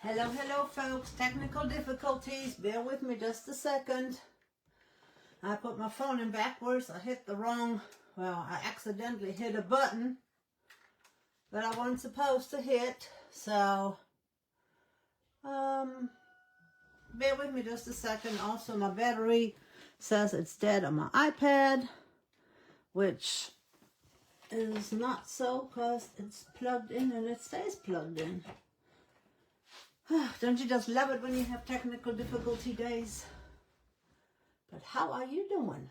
Hello, hello folks. Technical difficulties. Bear with me just a second. I put my phone in backwards. I hit the wrong, I accidentally hit a button that I wasn't supposed to hit. So, bear with me just a second. Also, my battery says it's dead on my iPad, which is not so because it's plugged in and it stays plugged in. Don't you just love it when you have technical difficulty days? But how are you doing?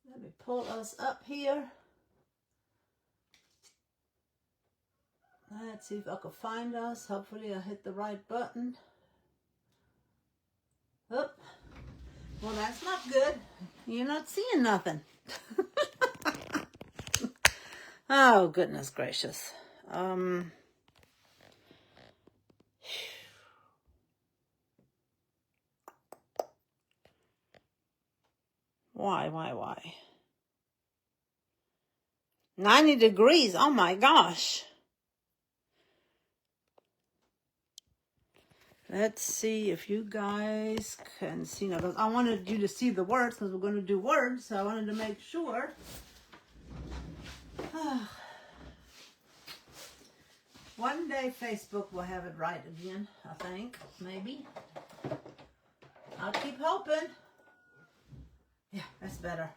Let me pull us up here. Let's see if I can find us. Hopefully I hit the right button. Oh, well, that's not good. You're not seeing nothing. Oh, goodness gracious. Why? 90 degrees. Oh my gosh. Let's see if you guys can see now. I wanted you to see the words because we're going to do words. So I wanted to make sure. One day Facebook will have it right again, I think. Maybe. I'll keep hoping. Yeah, that's better.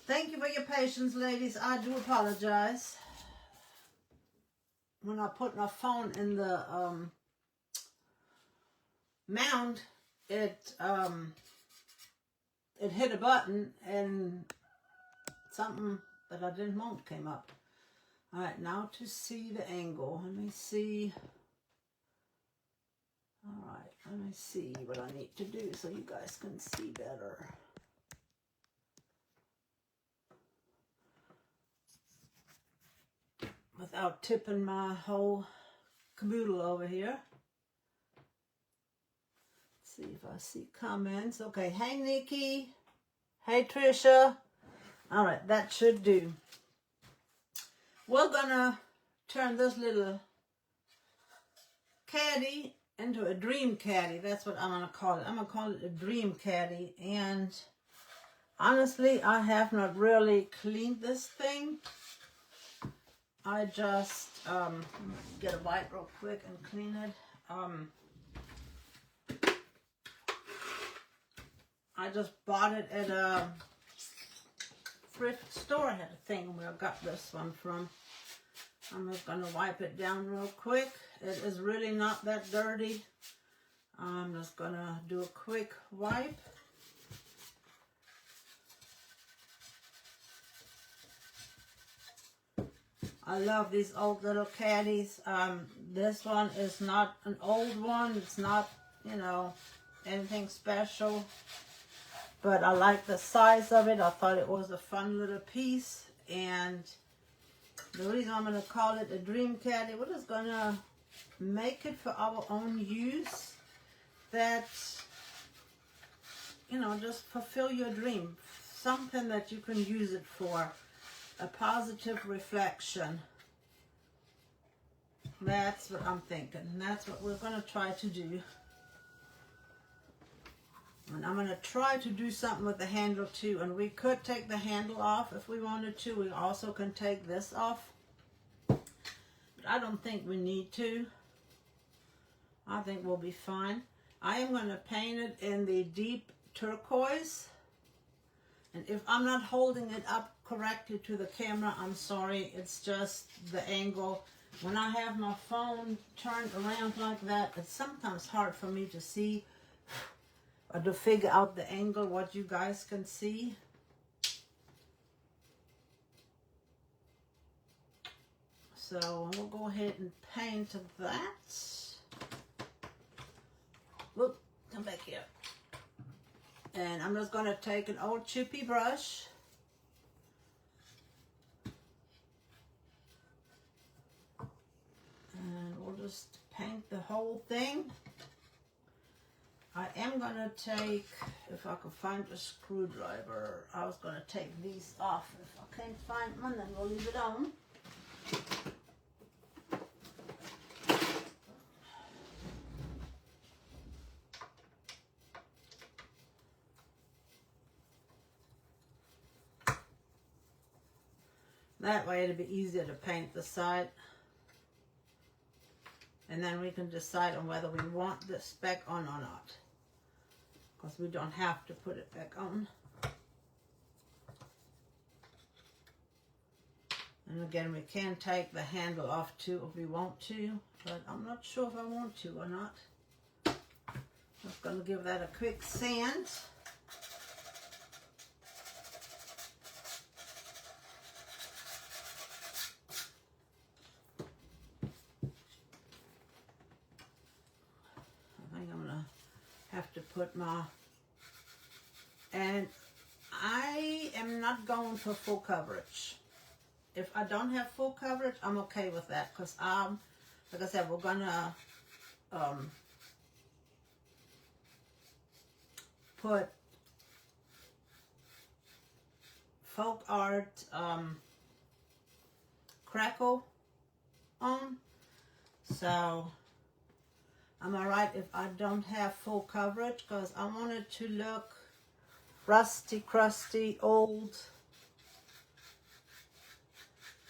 Thank you for your patience, ladies. I do apologize. When I put my phone in the mount, it hit a button and something that I didn't want came up. All right, now to see the angle. Let me see. All right, let me see what I need to do so you guys can see better. Without tipping my whole caboodle over here. Let's see if I see comments. Okay, hey Nikki. Hey Trisha. All right, that should do. We're gonna turn this little caddy into a dream caddy. That's what I'm gonna call it. I'm gonna call it a dream caddy. And honestly, I have not really cleaned this thing. I just get a wipe real quick and clean it. I just bought it at a thrift store. I had a thing where I got this one from. I'm just going to wipe it down real quick. It is really not that dirty. I'm just going to do a quick wipe. I love these old little caddies. This one is not an old one. It's not, anything special. But I like the size of it. I thought it was a fun little piece. And the reason I'm going to call it a dream caddy, we're just going to make it for our own use. That, just fulfill your dream. Something that you can use it for. A positive reflection. That's what I'm thinking. And that's what we're going to try to do. And I'm going to try to do something with the handle too. And we could take the handle off if we wanted to. We also can take this off. But I don't think we need to. I think we'll be fine. I am going to paint it in the deep turquoise. And if I'm not holding it up correctly to the camera, I'm sorry. It's just the angle. When I have my phone turned around like that, it's sometimes hard for me to see or to figure out the angle, what you guys can see. So we'll go ahead and paint that. Whoop, come back here. And I'm just going to take an old chippy brush. And we'll just paint the whole thing. I am going to take, if I can find a screwdriver, I was going to take these off. If I can't find one, then we'll leave it on. That way it'll be easier to paint the side. And then we can decide on whether we want this back on or not. Because we don't have to put it back on. And again, we can take the handle off too if we want to, but I'm not sure if I want to or not. Just going to give that a quick sand. I think I'm going to have to put my... And I am not going for full coverage. If I don't have full coverage, I'm okay with that because like I said, we're gonna put folk art crackle on, so I'm alright if I don't have full coverage because I want it to look rusty, crusty, old.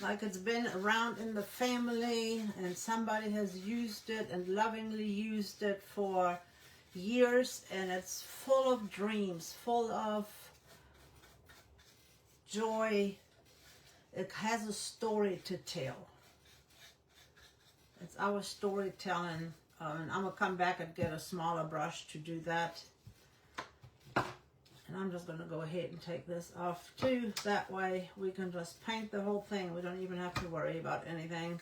Like it's been around in the family and somebody has used it and lovingly used it for years, and it's full of dreams, full of joy. It has a story to tell. It's our storytelling, and I'm going to come back and get a smaller brush to do that. And I'm just going to go ahead and take this off too. That way we can just paint the whole thing. We don't even have to worry about anything.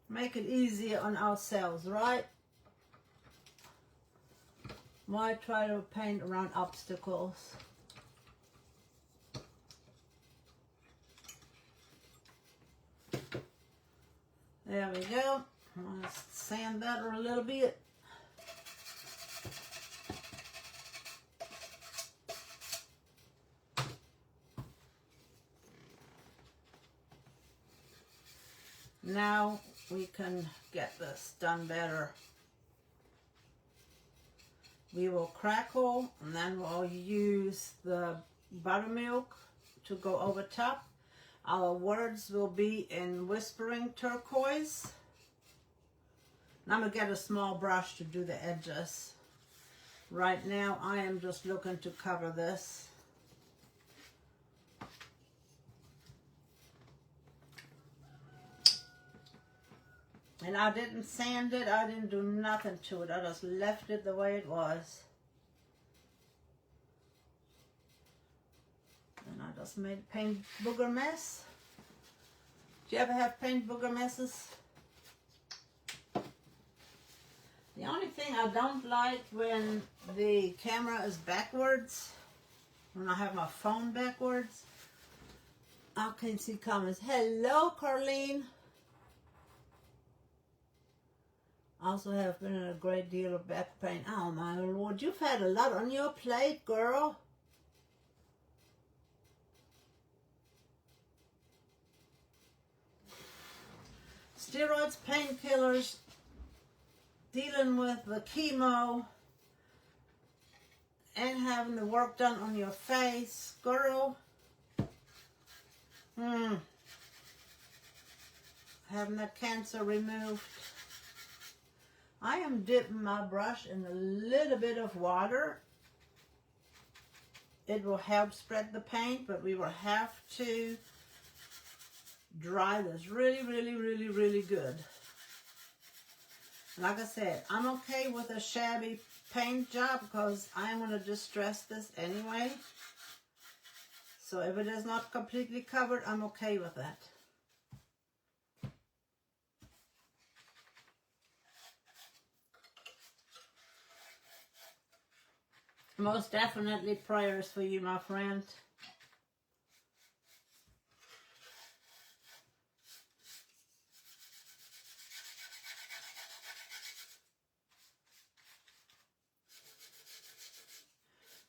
Make it easier on ourselves, right? Why try to paint around obstacles? There we go. Let's sand that a little bit. Now we can get this done better. We will crackle and then we'll use the buttermilk to go over top. Our words will be in whispering turquoise. And I'm going to get a small brush to do the edges. Right now I am just looking to cover this. And I didn't sand it, I didn't do nothing to it. I just left it the way it was. And I just made a paint booger mess. Do you ever have paint booger messes? The only thing I don't like when the camera is backwards, when I have my phone backwards, I can see comments. Hello, Carlene. Also have been in a great deal of back pain. Oh my Lord, you've had a lot on your plate, girl. Steroids, painkillers, dealing with the chemo, and having the work done on your face, girl. Having that cancer removed. I am dipping my brush in a little bit of water. It will help spread the paint, but we will have to dry this really, really, really, really good. Like I said, I'm okay with a shabby paint job because I'm going to distress this anyway. So if it is not completely covered, I'm okay with that. Most definitely prayers for you, my friend.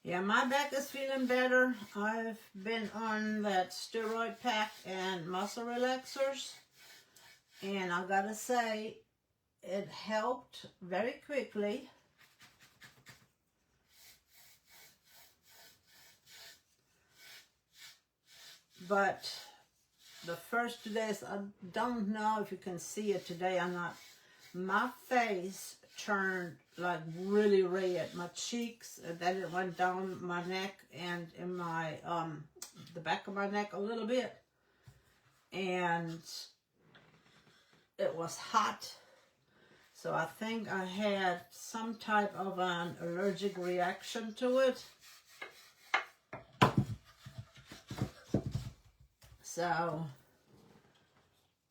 Yeah, my back is feeling better. I've been on that steroid pack and muscle relaxers. And I gotta say, it helped very quickly. but the first 2 days, I don't know if you can see it today or not. My face turned like really red. My cheeks, then it went down my neck and in my, the back of my neck a little bit. And it was hot. So I think I had some type of an allergic reaction to it. So,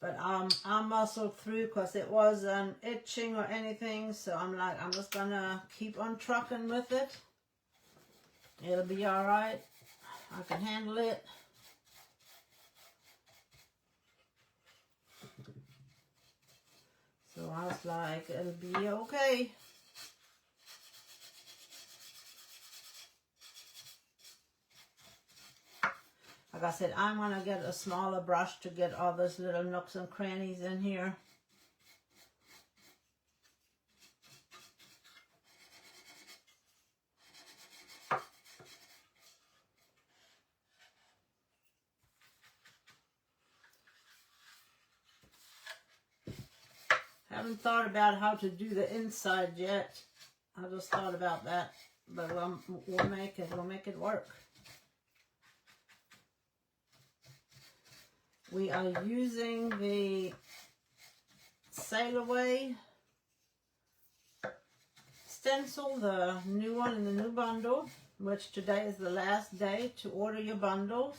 but I muscled through because it wasn't itching or anything. So I'm like, I'm just gonna keep on trucking with it. It'll be all right. I can handle it. So I was like, it'll be okay. Like I said, I'm going to get a smaller brush to get all those little nooks and crannies in here. Haven't thought about how to do the inside yet. I just thought about that, but we'll make it work. We are using the Sail Away stencil, the new one in the new bundle, which today is the last day to order your bundles.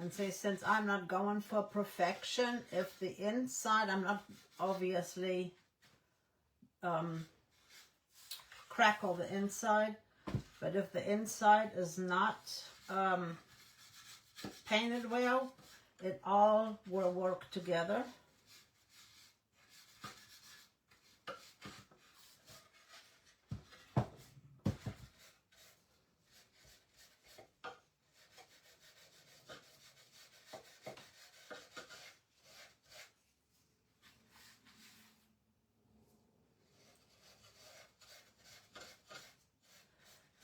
And say, since I'm not going for perfection, if the inside, I'm not obviously crackle the inside, but if the inside is not painted well, it all will work together.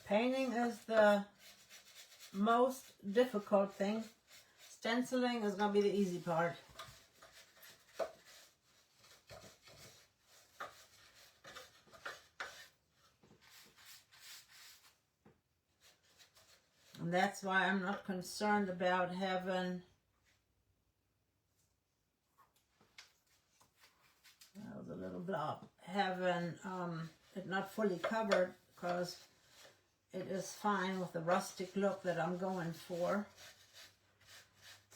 Painting is the most difficult thing. Stenciling is going to be the easy part. And that's why I'm not concerned about having, that was a little blob, having it not fully covered, because it is fine with the rustic look that I'm going for.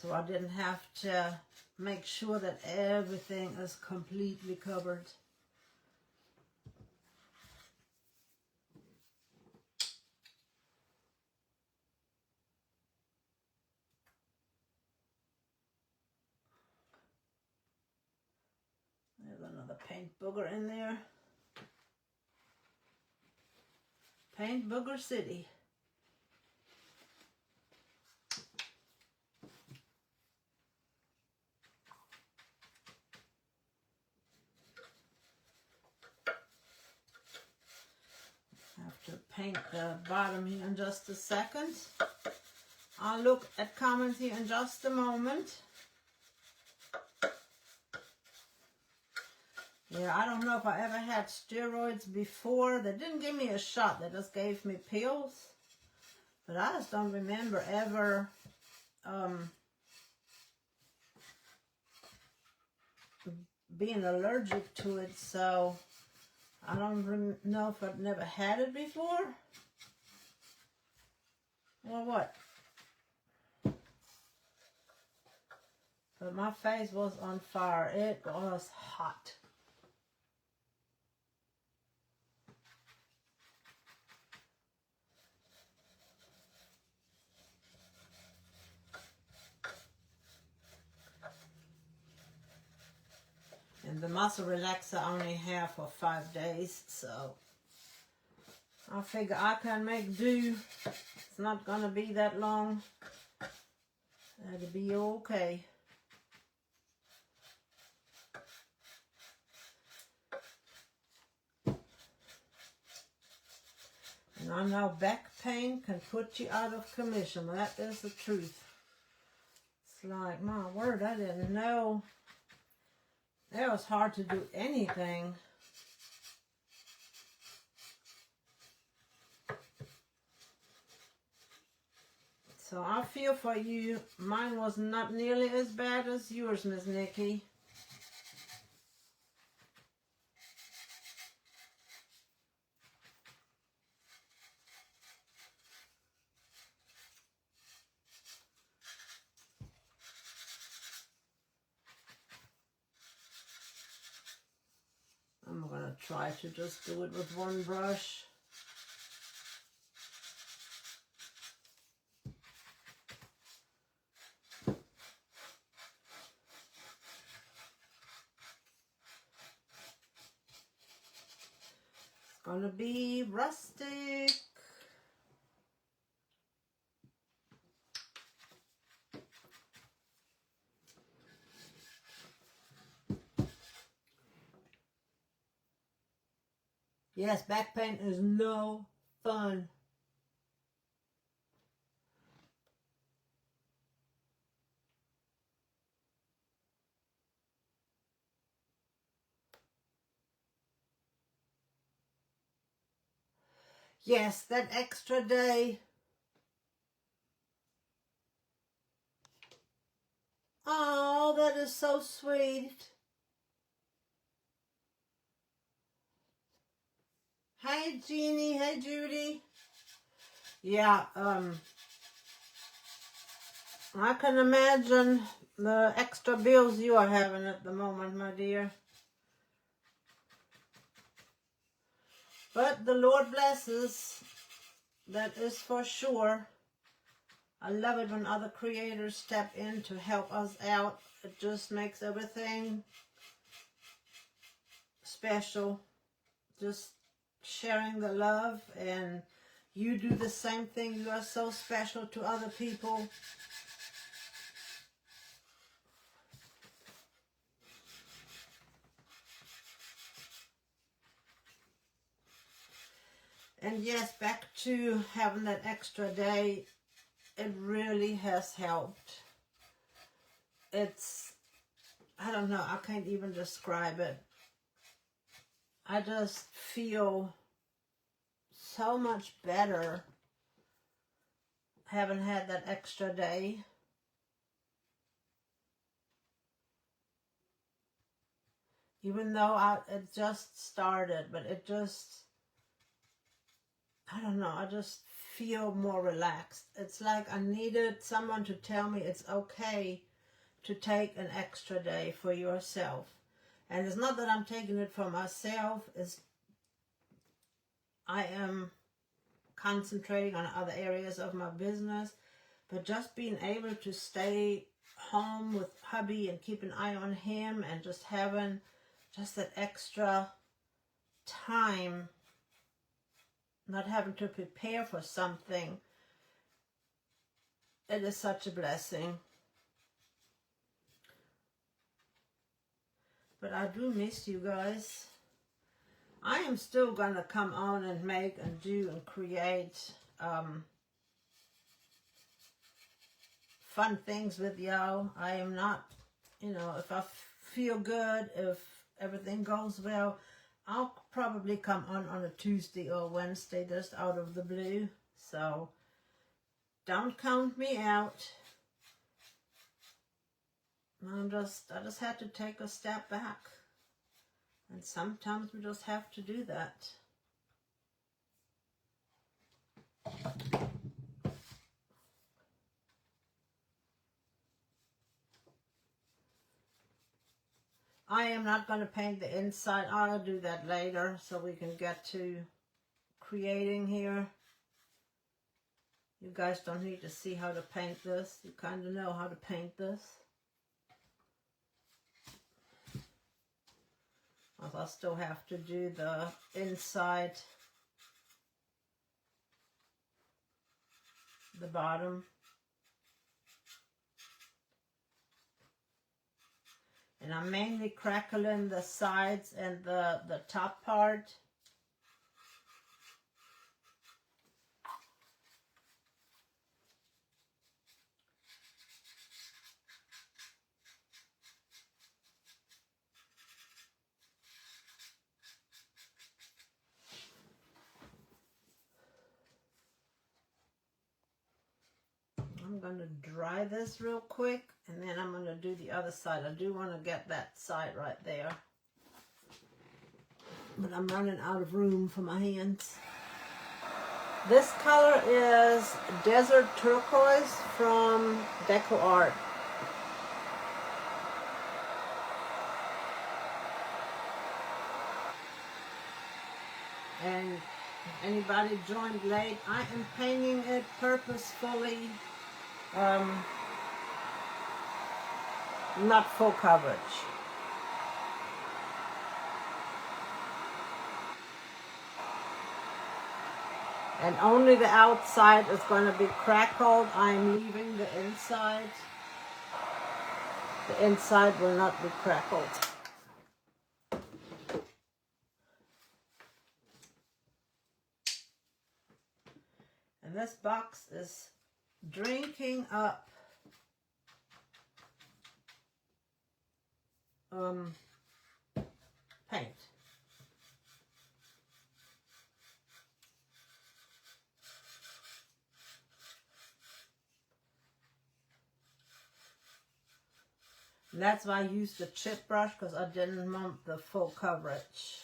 So I didn't have to make sure that everything is completely covered. There's another paint booger in there. Paint Booger City. I have to paint the bottom here in just a second. I'll look at comments here in just a moment. Yeah, I don't know if I ever had steroids before. They didn't give me a shot. They just gave me pills. But I just don't remember ever being allergic to it. So I don't know if I've never had it before. Or what? But my face was on fire. It was hot. And the muscle relaxer I only have for 5 days, so I figure I can make do. It's not gonna be that long. That'll be okay. And I know back pain can put you out of commission. That is the truth. It's like, my word, I didn't know. It was hard to do anything. So I feel for you. Mine was not nearly as bad as yours, Miss Nikki. I'm going to try to just do it with one brush. It's going to be rustic. Yes, back pain is no fun. Yes, that extra day. Oh, that is so sweet. Hey, Jeannie. Hey, Judy. Yeah, I can imagine the extra bills you are having at the moment, my dear. But the Lord blesses. That is for sure. I love it when other creators step in to help us out. It just makes everything special. Just sharing the love, and you do the same thing. You are so special to other people. And yes, back to having that extra day, it really has helped. It's, I don't know, I can't even describe it. I just feel so much better having had that extra day. Even though it just started, but it just, I don't know, I just feel more relaxed. It's like I needed someone to tell me it's okay to take an extra day for yourself. And it's not that I'm taking it for myself, it's I am concentrating on other areas of my business, but just being able to stay home with hubby and keep an eye on him and just having just that extra time, not having to prepare for something, it is such a blessing. But I do miss you guys. I am still going to come on and make and do and create fun things with y'all. I am not, you know, if I feel good, if everything goes well, I'll probably come on a Tuesday or Wednesday just out of the blue. So don't count me out. I just had to take a step back. And sometimes we just have to do that. I am not going to paint the inside. I'll do that later so we can get to creating here. You guys don't need to see how to paint this. You kind of know how to paint this. I still have to do the inside, the bottom. And I'm mainly crackling the sides and the top part. I'm going to dry this real quick, and then I'm going to do the other side. I do want to get that side right there, but I'm running out of room for my hands. This color is Desert Turquoise from Deco Art. And if anybody joined late, I am painting it purposefully. Not full coverage. And only the outside is going to be crackled. I'm leaving the inside. The inside will not be crackled. And this box is drinking up paint. And that's why I used the chip brush, because I didn't want the full coverage.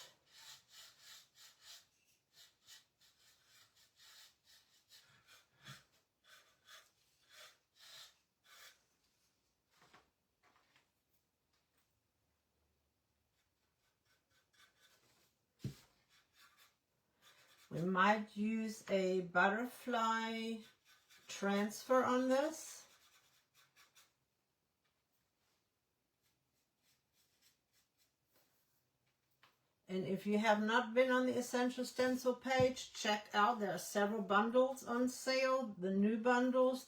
We might use a butterfly transfer on this. And if you have not been on the Essential Stencil page, check out. There are several bundles on sale. The new bundles,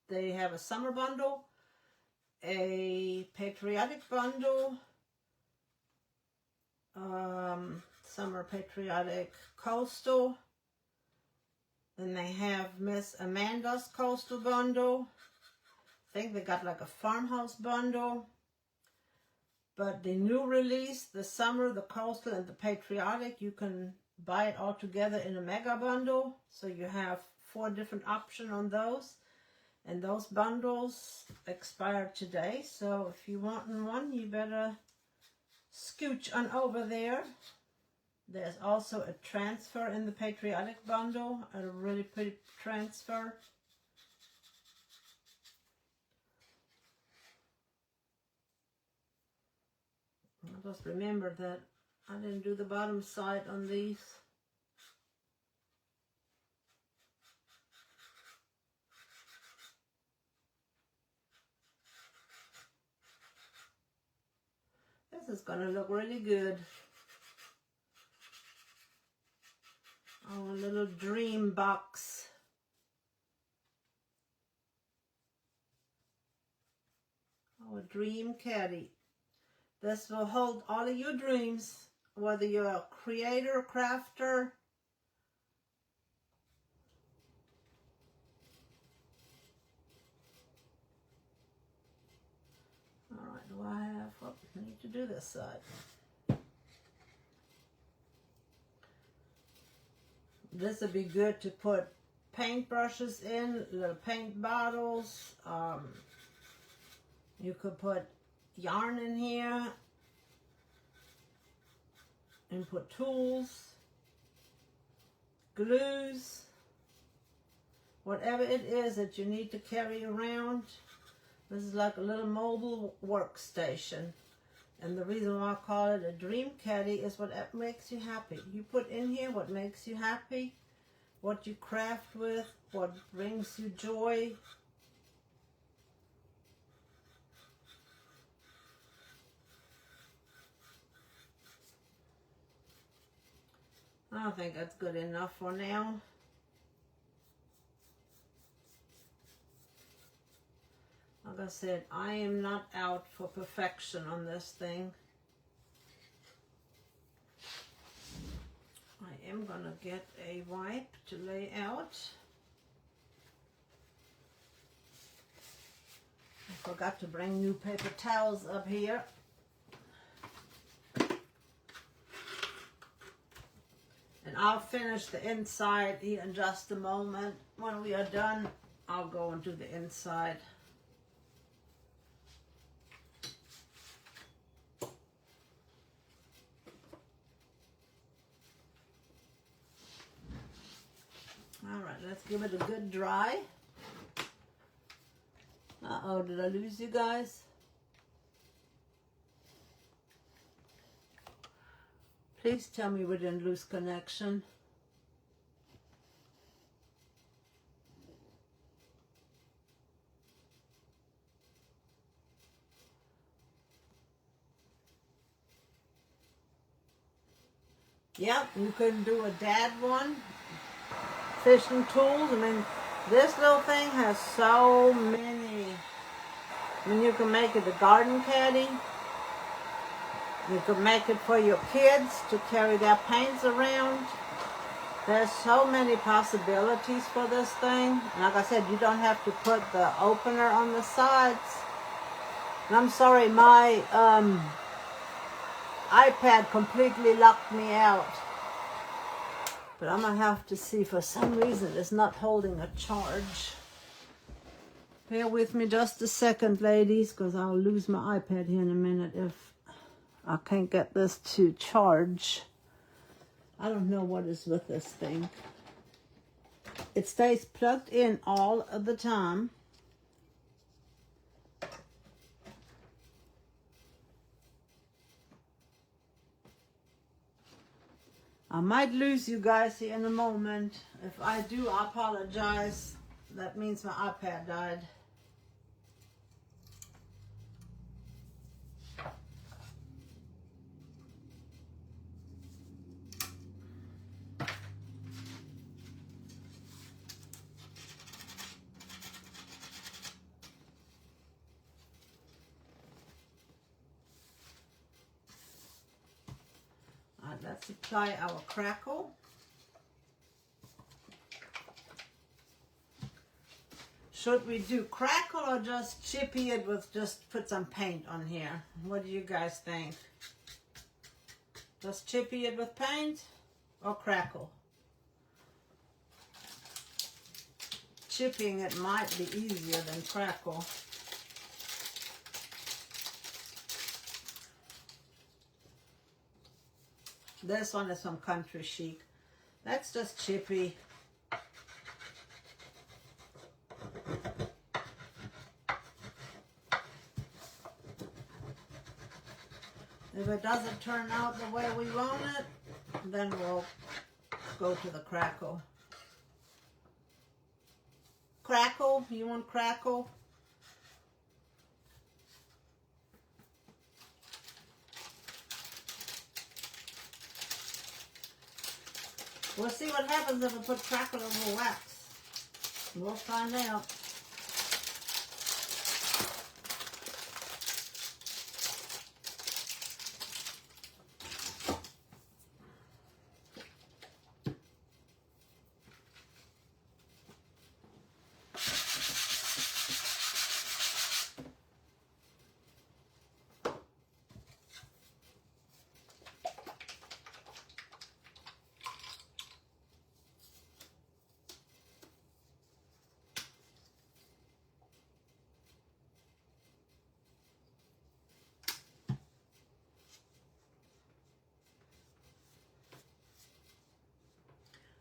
they have a summer bundle, a patriotic bundle, summer patriotic coastal. Then they have Miss Amanda's coastal bundle. I think they got like a farmhouse bundle. But the new release, the summer, the coastal, and the patriotic, you can buy it all together in a mega bundle. So you have 4 different options on those. And those bundles expire today. So if you want one, you better scooch on over there. There's also a transfer in the patriotic bundle, a really pretty transfer. I just remembered that I didn't do the bottom side on these. This is going to look really good. Our little dream box. Our dream caddy. This will hold all of your dreams, whether you're a creator, crafter, all right, do I have, oh, I need to do this side. This would be good to put paintbrushes in, little paint bottles. You could put yarn in here and put tools, glues, whatever it is that you need to carry around. This is like a little mobile workstation. And the reason why I call it a dream caddy is what makes you happy. You put in here what makes you happy, what you craft with, what brings you joy. I think that's good enough for now. Like I said, I am not out for perfection on this thing. I am gonna get a wipe to lay out. I forgot to bring new paper towels up here. And I'll finish the inside here in just a moment. When we are done, I'll go and do the inside. All right, let's give it a good dry. Uh-oh, did I lose you guys? Please tell me we didn't lose connection. Yep, you can do a dad one. Fishing tools. I mean, this little thing has so many. I mean, you can make it a garden caddy. You can make it for your kids to carry their paints around. There's so many possibilities for this thing. And like I said, you don't have to put the opener on the sides. And I'm sorry, my iPad completely locked me out. But I'm going to have to see, for some reason it's not holding a charge. Bear with me just a second, ladies, because I'll lose my iPad here in a minute if I can't get this to charge. I don't know what is with this thing. It stays plugged in all of the time. I might lose you guys here in a moment. If I do, I apologize. That means my iPad died. Let's apply our crackle. Should we do crackle or just chippy it with just put some paint on here? What do you guys think? Just chippy it with paint or crackle? Chipping it might be easier than crackle. This one is from Country Chic. That's just chippy. If it doesn't turn out the way we want it, then we'll go to the crackle. Crackle? You want crackle? We'll see what happens if I put crackle over wax. We'll find out.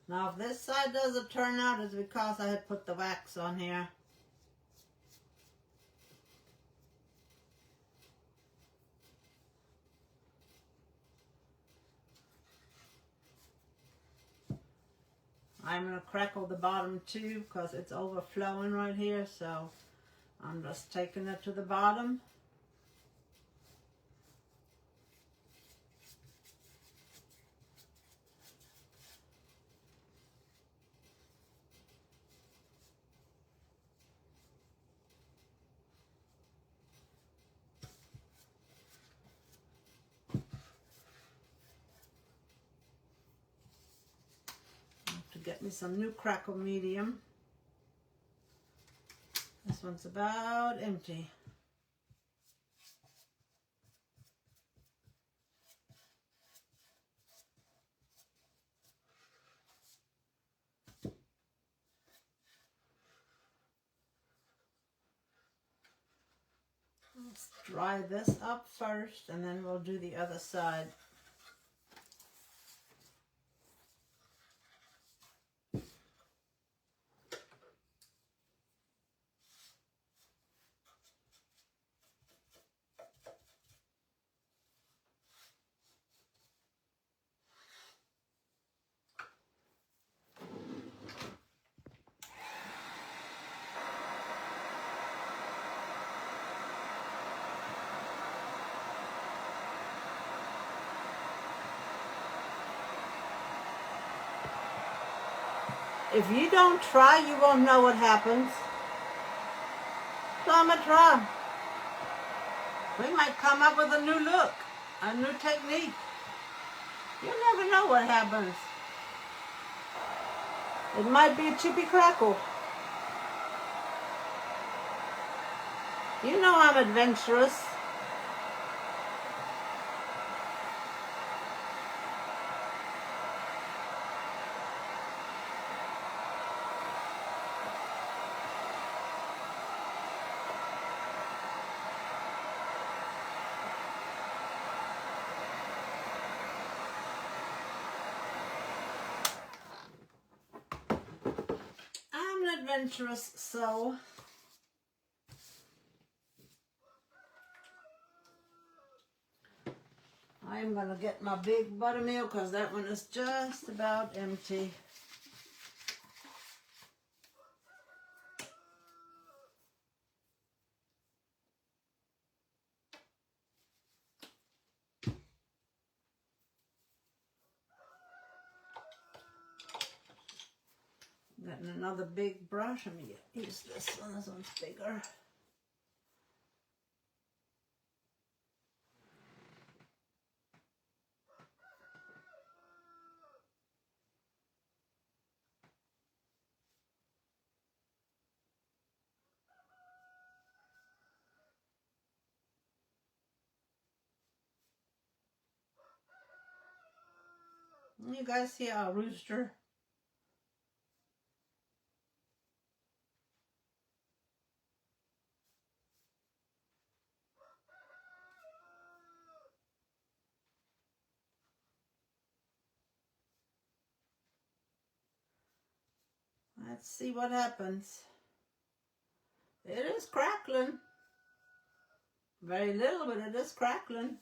Now, if this side doesn't turn out, it's because I had put the wax on here. I'm going to crackle the bottom too because it's overflowing right here, so I'm just taking it to the bottom. get me some new crackle medium. This one's about empty. Let's dry this up first and then we'll do the other side. If you don't try, you won't know what happens. So I'm gonna try. We might come up with a new look, a new technique. You never know what happens. It might be a chippy crackle. You know I'm adventurous. I'm an adventurous soul. I'm going to get my big buttermilk because that one is just about empty. Getting another big brush. Let me use this one. This one's bigger. You guys see our rooster? Let's see what happens. It is crackling. Very little, but it is crackling.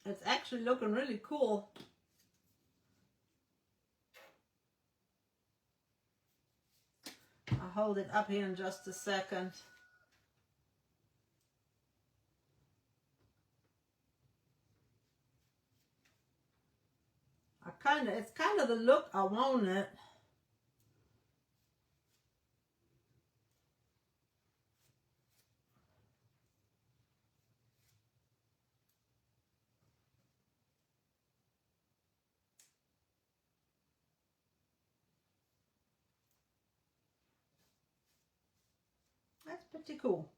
It's actually looking really cool. I'll hold it up here in just a second. It's kind of the look I want it. That's pretty cool.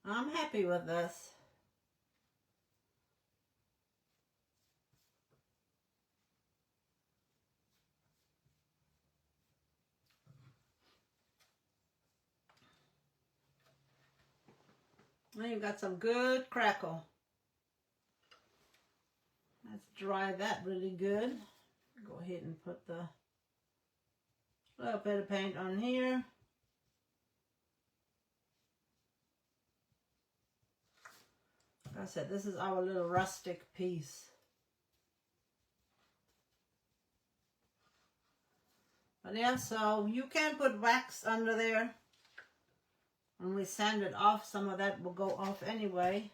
I'm happy with this. Now you've got some good crackle. Let's dry that really good. Go ahead and put the little bit of paint on here. Like I said, this is our little rustic piece. But yeah, so you can put wax under there. When we sand it off, some of that will go off anyway.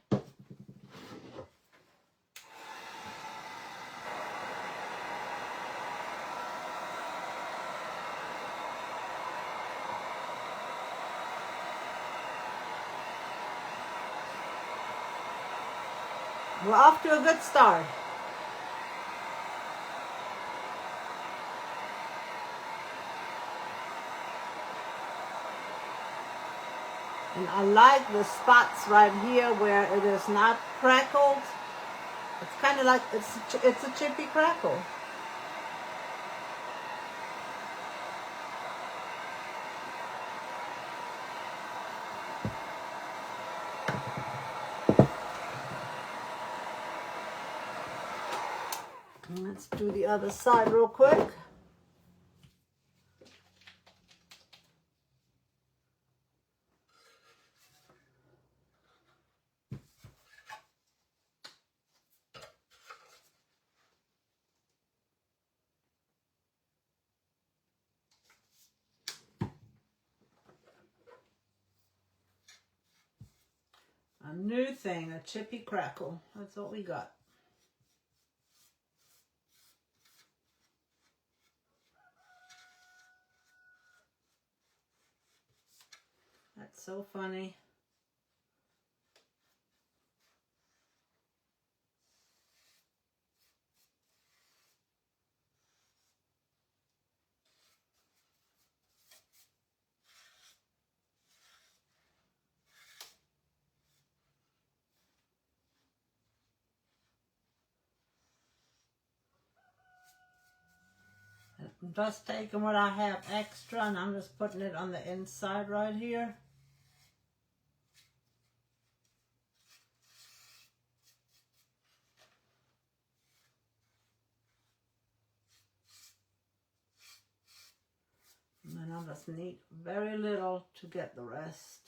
We're off to a good start. And I like the spots right here where it is not crackled. It's kind of like, it's a chippy crackle. And let's do the other side real quick. A new thing, a chippy crackle. That's what we got. That's so funny. I'm just taking what I have extra and I'm just putting it on the inside right here. And then I'll just need very little to get the rest.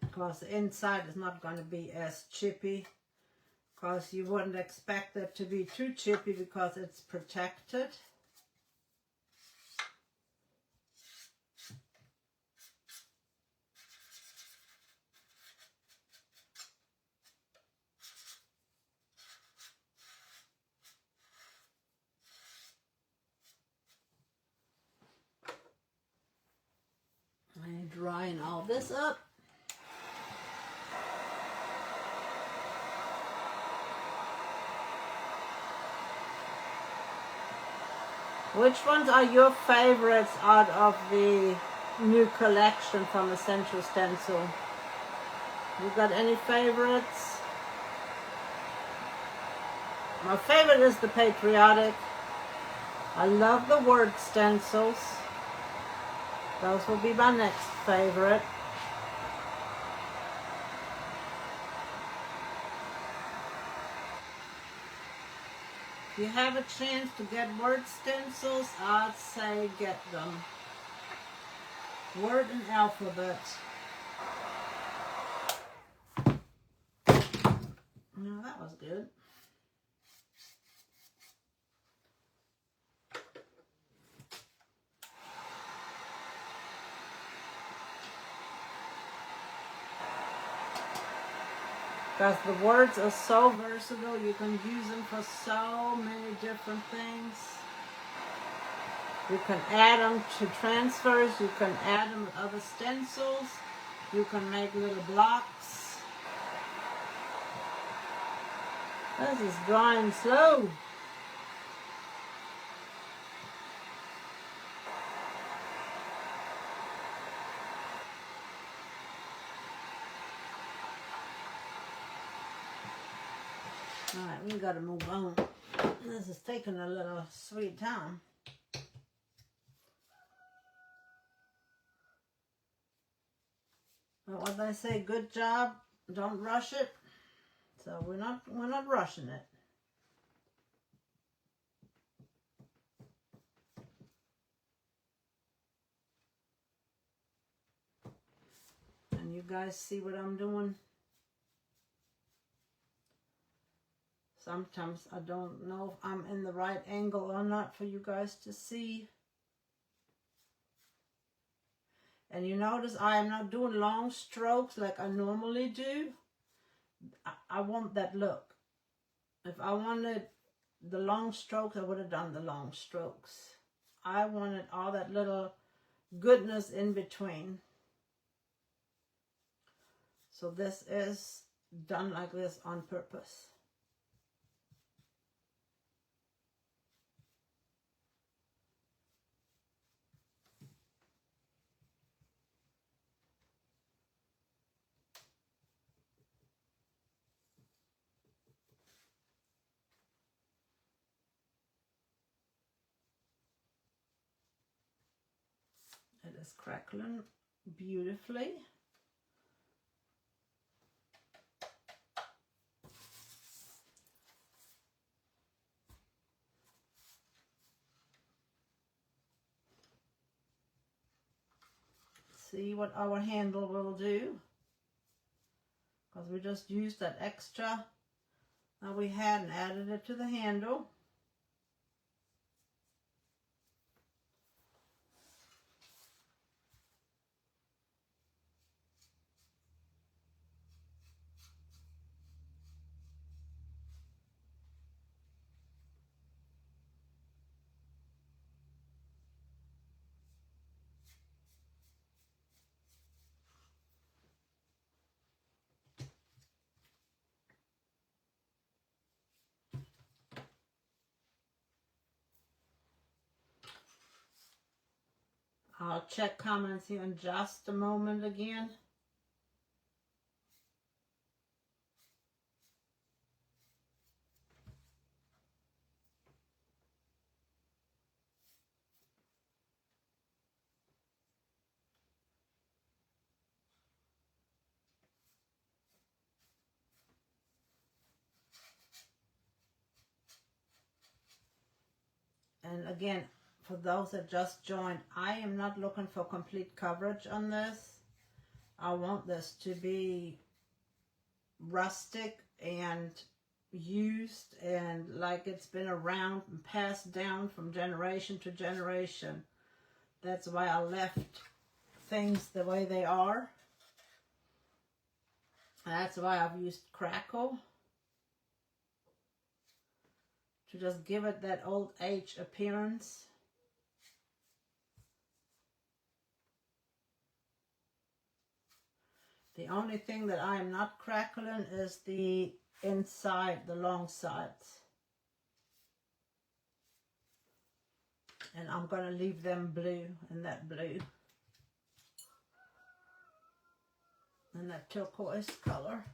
Because the inside is not going to be as chippy. Because you wouldn't expect it to be too chippy because it's protected. I'm drying all this up. Which ones are your favorites out of the new collection from Essential Stencil? You got any favorites? My favorite is the Patriotic. I love the word stencils. Those will be my next favorite. If you have a chance to get word stencils, I'd say get them. Word and alphabet. No, that was good. Because the words are so versatile, you can use them for so many different things. You can add them to transfers, you can add them with other stencils, you can make little blocks. This is drying slow. Alright, we gotta move on. This is taking a little sweet time. But what they say, good job, don't rush it. So we're not rushing it. And you guys see what I'm doing? Sometimes I don't know if I'm in the right angle or not for you guys to see. And you notice I am not doing long strokes like I normally do. I want that look. If I wanted the long strokes, I would have done the long strokes. I wanted all that little goodness in between. So this is done like this on purpose. It is crackling beautifully. See what our handle will do, because we just used that extra that we had and added it to the handle. I'll check comments here in just a moment again. And again, for those that just joined, I am not looking for complete coverage on this. I want this to be rustic and used and like it's been around and passed down from generation to generation. That's why I left things the way they are. That's why I've used crackle, to just give it that old age appearance. The only thing that I am not crackling is the inside, the long sides. And I'm going to leave them blue, in that blue. And that turquoise color.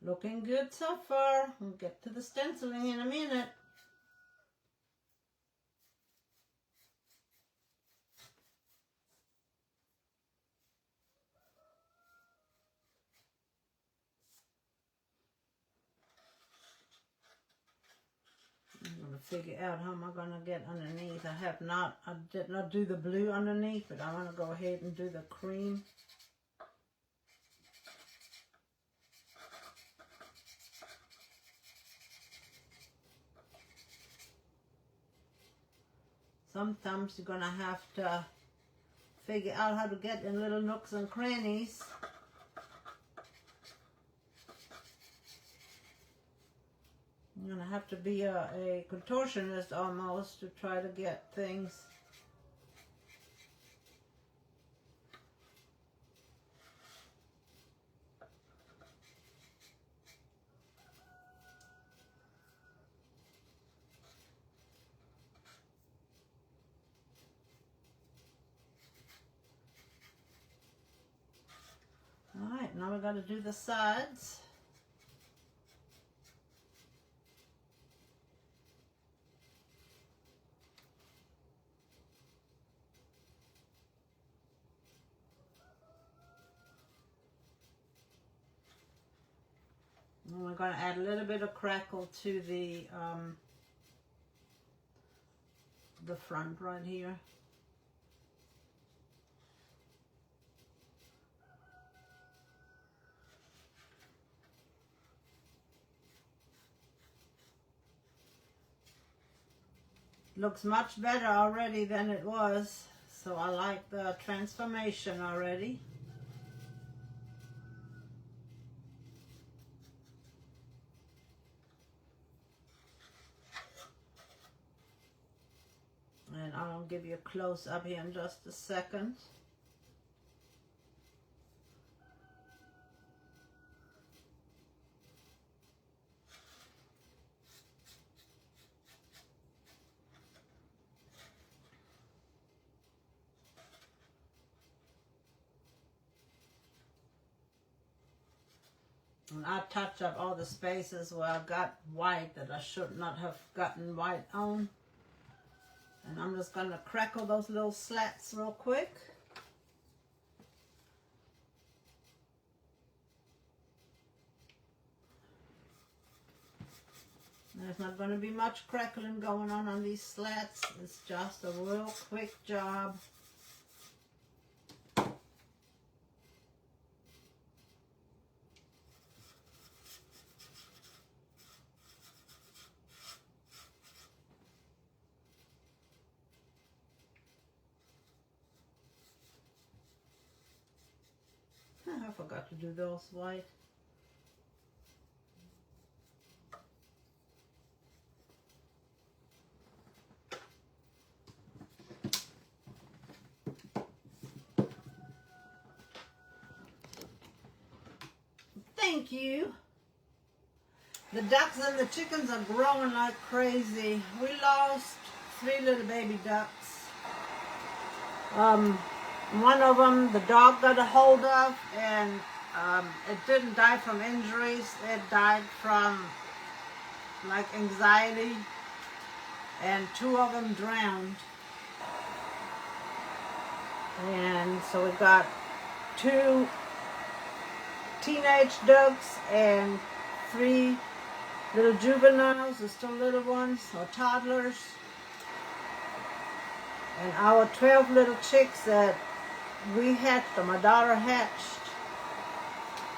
Looking good so far. We'll get to the stenciling in a minute. I'm going to figure out how am I going to get underneath. I did not do the blue underneath, but I want to go ahead and do the cream. Sometimes you're going to have to figure out how to get in little nooks and crannies. You're going to have to be a contortionist almost to try to get things. Alright, now we've got to do the sides. And we're going to add a little bit of crackle to the front right here. looks much better already than it was. So I like the transformation already. And I'll give you a close up here in just a second. And I touch up all the spaces where I got white that I should not have gotten white on. And I'm just going to crackle those little slats real quick. There's not going to be much crackling going on these slats. It's just a real quick job. I forgot to do those white. Thank you. The ducks and the chickens are growing like crazy. We lost 3 little baby ducks. One of them the dog got a hold of, and it didn't die from injuries. It died from like anxiety, and 2 of them drowned. And so we got 2 teenage ducks and 3 little juveniles, or still little ones, or toddlers. And our 12 little chicks that we hatched, or my daughter hatched,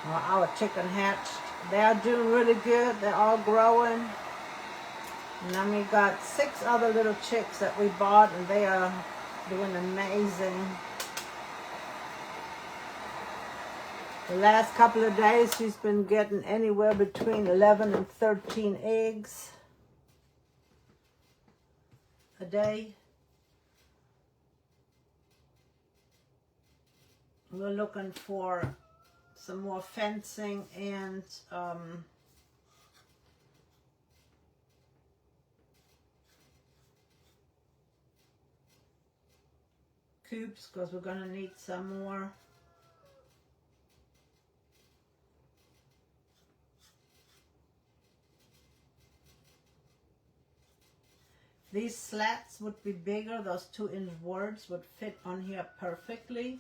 or our chicken hatched, they are doing really good. They're all growing. And then we got 6 other little chicks that we bought, and they are doing amazing. The last couple of days, she's been getting anywhere between 11 and 13 eggs a day. We're looking for some more fencing and coops, because we're going to need some more. These slats would be bigger. Those 2-inch words would fit on here perfectly.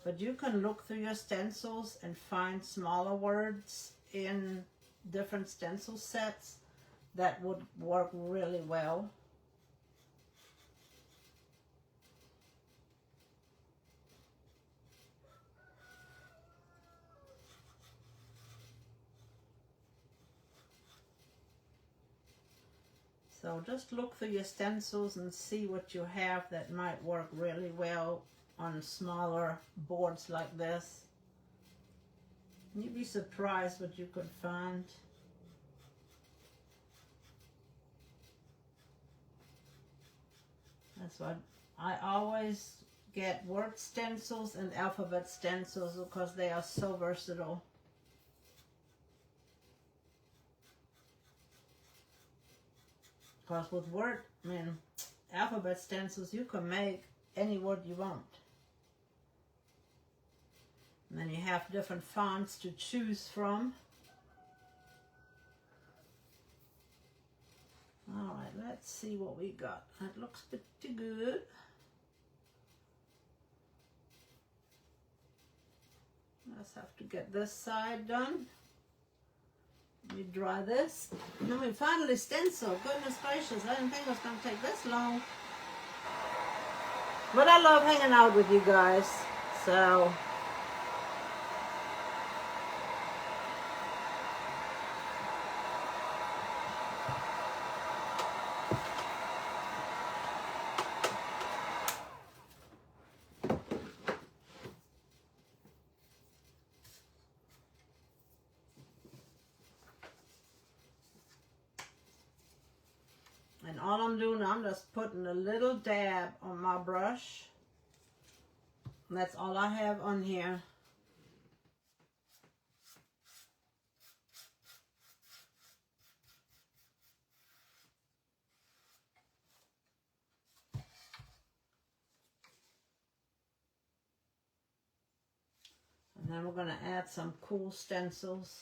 But you can look through your stencils and find smaller words in different stencil sets that would work really well. So just look through your stencils and see what you have that might work really well on smaller boards like this. You'd be surprised what you could find. That's why I always get word stencils and alphabet stencils, because they are so versatile. Because with alphabet stencils, you can make any word you want. And then you have different fonts to choose from. All right, let's see what we got. That looks pretty good. Let's have to get this side done. Let me dry this. And then we finally stencil. Goodness gracious, I didn't think it was going to take this long. But I love hanging out with you guys, so I'm doing, I'm just putting a little dab on my brush. And that's all I have on here. And then we're going to add some cool stencils.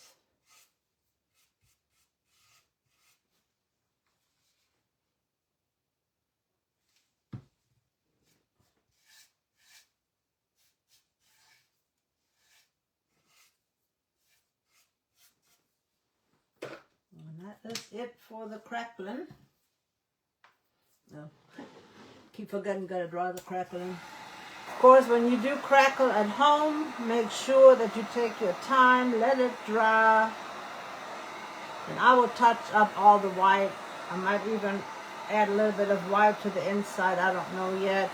And that is it for the crackling. Oh, keep forgetting, gotta dry the crackling. Of course, when you do crackle at home, make sure that you take your time, let it dry. And I will touch up all the white. I might even add a little bit of white to the inside. I don't know yet.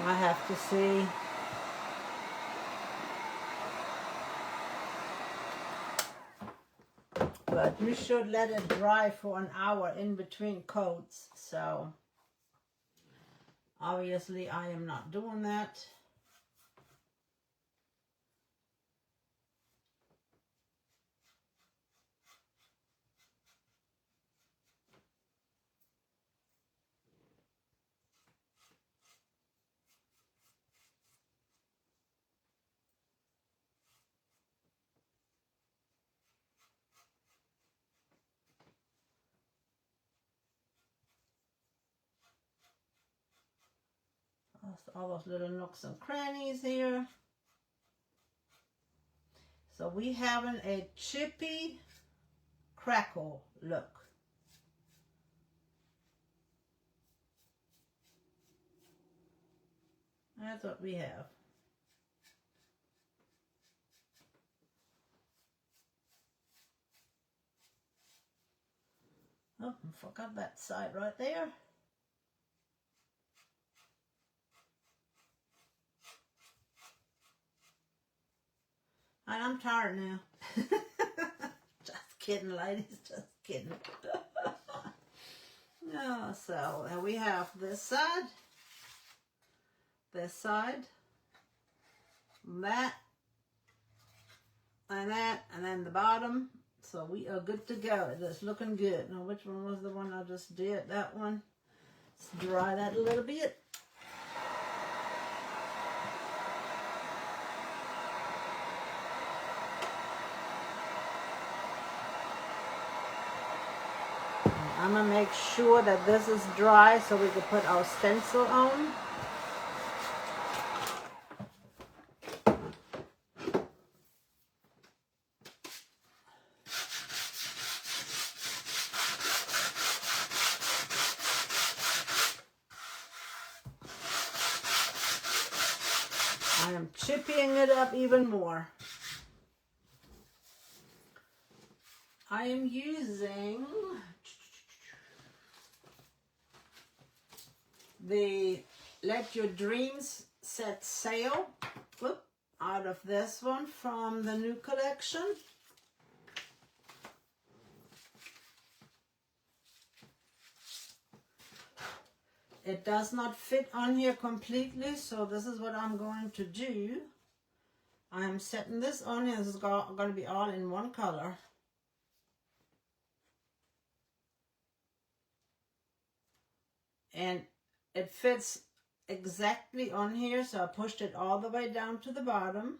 I have to see. But you should let it dry for an hour in between coats. So obviously I am not doing that. All those little nooks and crannies here. So we having a chippy crackle look. That's what we have. Oh, I forgot that side right there. And I'm tired now. Just kidding, ladies. Just kidding. No, so we have this side, that, and that, and then the bottom. So we are good to go. It's looking good. Now, which one was the one I just did? That one. Let's dry that a little bit. I'm going to make sure that this is dry so we can put our stencil on. I am chipping it up even more. I am using the Let Your Dreams Set Sail out of this one from the new collection. It does not fit on here completely, so this is what I'm going to do. I'm setting this on here. This is going to be all in one color. And it fits exactly on here, so I pushed it all the way down to the bottom.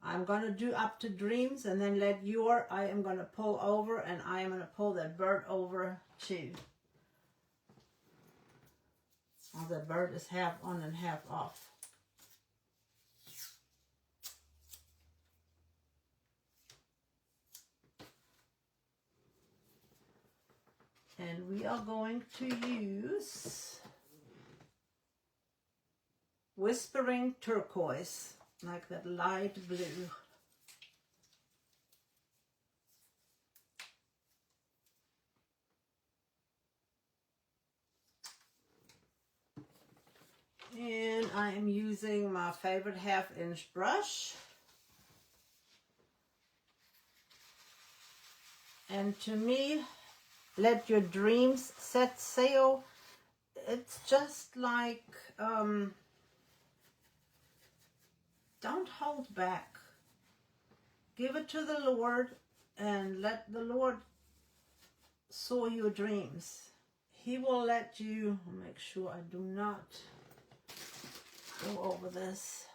I'm going to do Up to Dreams and then I am going to pull over, and I am going to pull that bird over too. Now the bird is half on and half off. And we are going to use Whispering Turquoise, like that light blue. And I am using my favorite 1/2 inch brush. And to me, let your dreams set sail. It's just like, don't hold back. Give it to the Lord and let the Lord sow your dreams. He will let you, I'll make sure I do not go over this.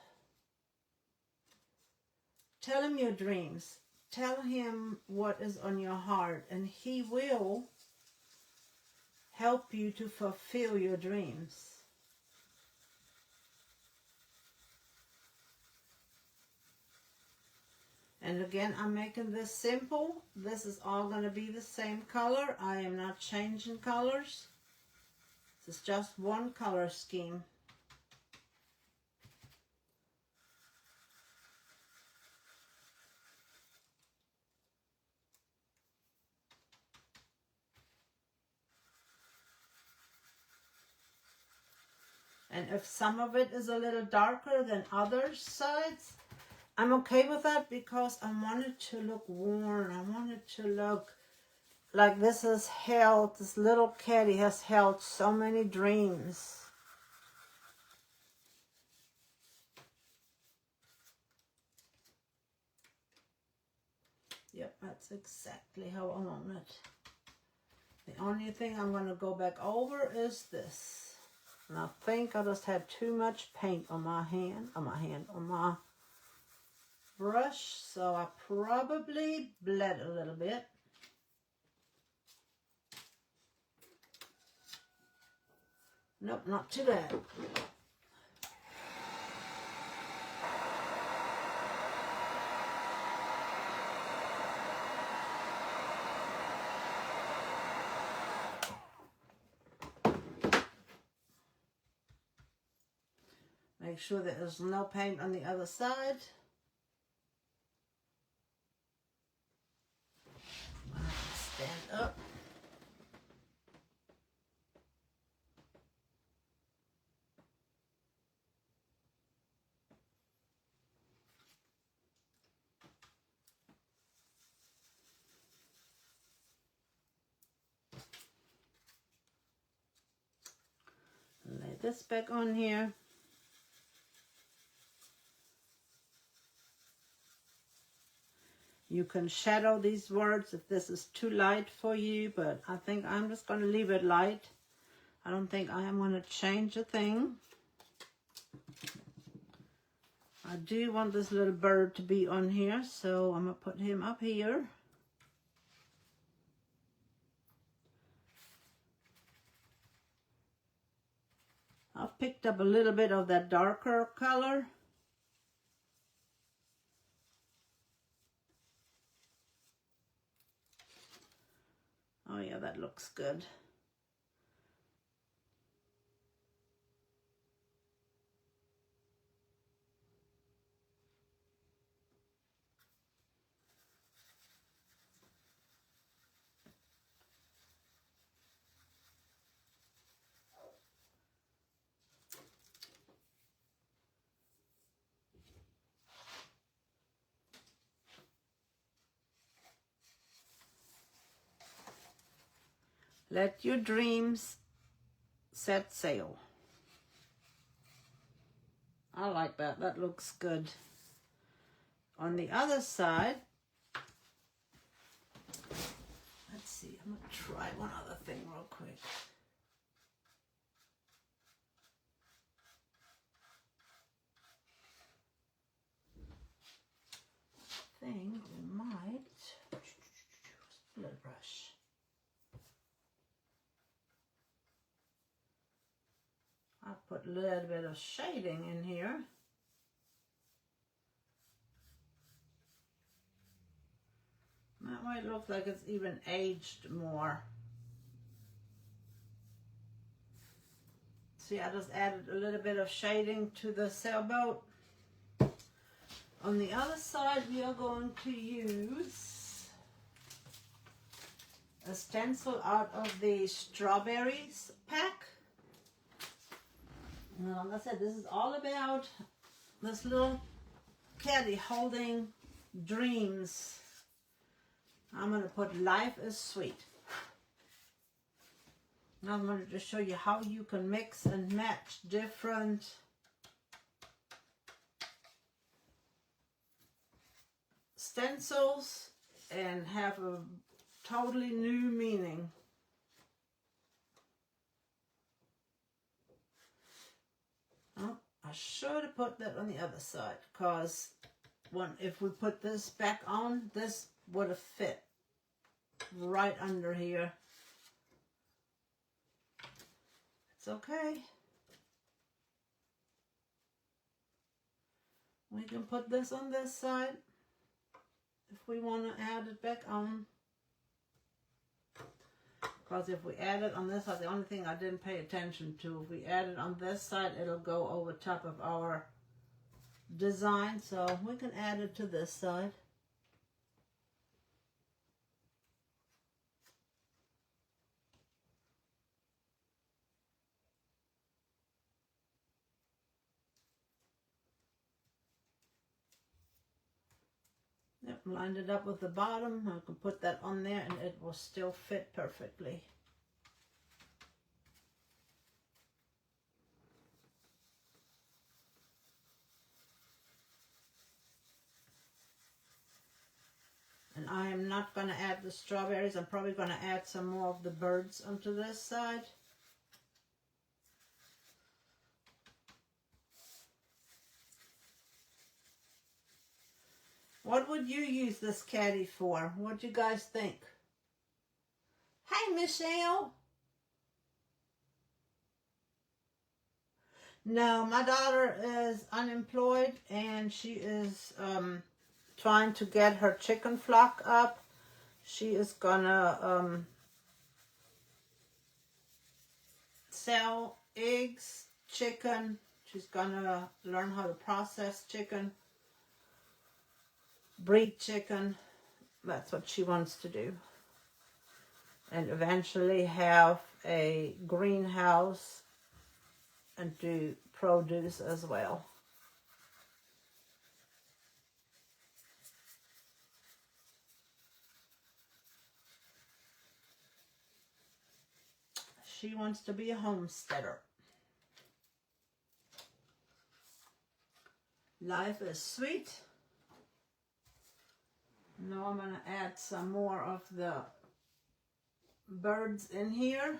Tell him your dreams. Tell him what is on your heart, and he will help you to fulfill your dreams. And again, I'm making this simple. This is all going to be the same color. I am not changing colors. This is just one color scheme. And if some of it is a little darker than other sides, I'm okay with that because I want it to look worn. I want it to look like this little caddy has held so many dreams. Yep, that's exactly how I want it. The only thing I'm going to go back over is this. And I think I just had too much paint on my brush, so I probably bled a little bit. Nope, not too bad. Make sure that there's no paint on the other side. Stand up. Lay this back on here. You can shadow these words if this is too light for you, but I think I'm just going to leave it light. I don't think I am going to change a thing. I do want this little bird to be on here, so I'm going to put him up here. I've picked up a little bit of that darker color. Oh yeah, that looks good. Let your dreams set sail. I like that. That looks good. On the other side, let's see. I'm going to try one other thing real quick. I think we might. Little brush. I put a little bit of shading in here. That might look like it's even aged more. See, I just added a little bit of shading to the sailboat. On the other side, we are going to use a stencil out of the strawberries pack. Now, like I said, this is all about this little caddy holding dreams. I'm going to put Life is Sweet. Now I'm going to just show you how you can mix and match different stencils and have a totally new meaning. Oh, I should have put that on the other side, because if we put this back on, this would have fit right under here. It's okay. We can put this on this side if we want to add it back on. Because if we add it on this side, the only thing I didn't pay attention to, if we add it on this side, it'll go over top of our design. So we can add it to this side. Yep, lined it up with the bottom. I can put that on there and it will still fit perfectly. And I am not going to add the strawberries. I'm probably going to add some more of the birds onto this side. What would you use this caddy for? What do you guys think? Hey, Michelle. No, my daughter is unemployed and she is trying to get her chicken flock up. She is gonna sell eggs, chicken. She's gonna learn how to process chicken, breed chicken. That's what she wants to do. And eventually have a greenhouse and do produce as well. She wants to be a homesteader. Life is Sweet. Now I'm going to add some more of the birds in here.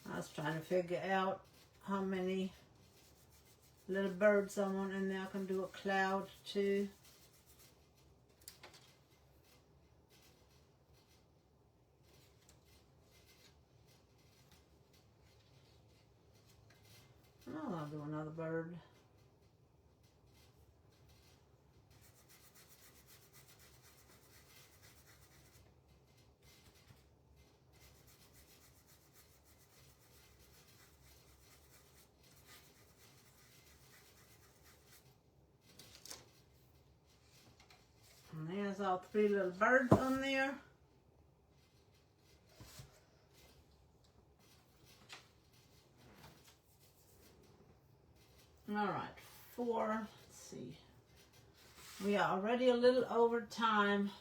I was trying to figure out how many little birds I want in there. I can do a cloud too. Oh, I'll do another bird. And there's all three little birds on there. All right, 4. Let's see. We are already a little over time.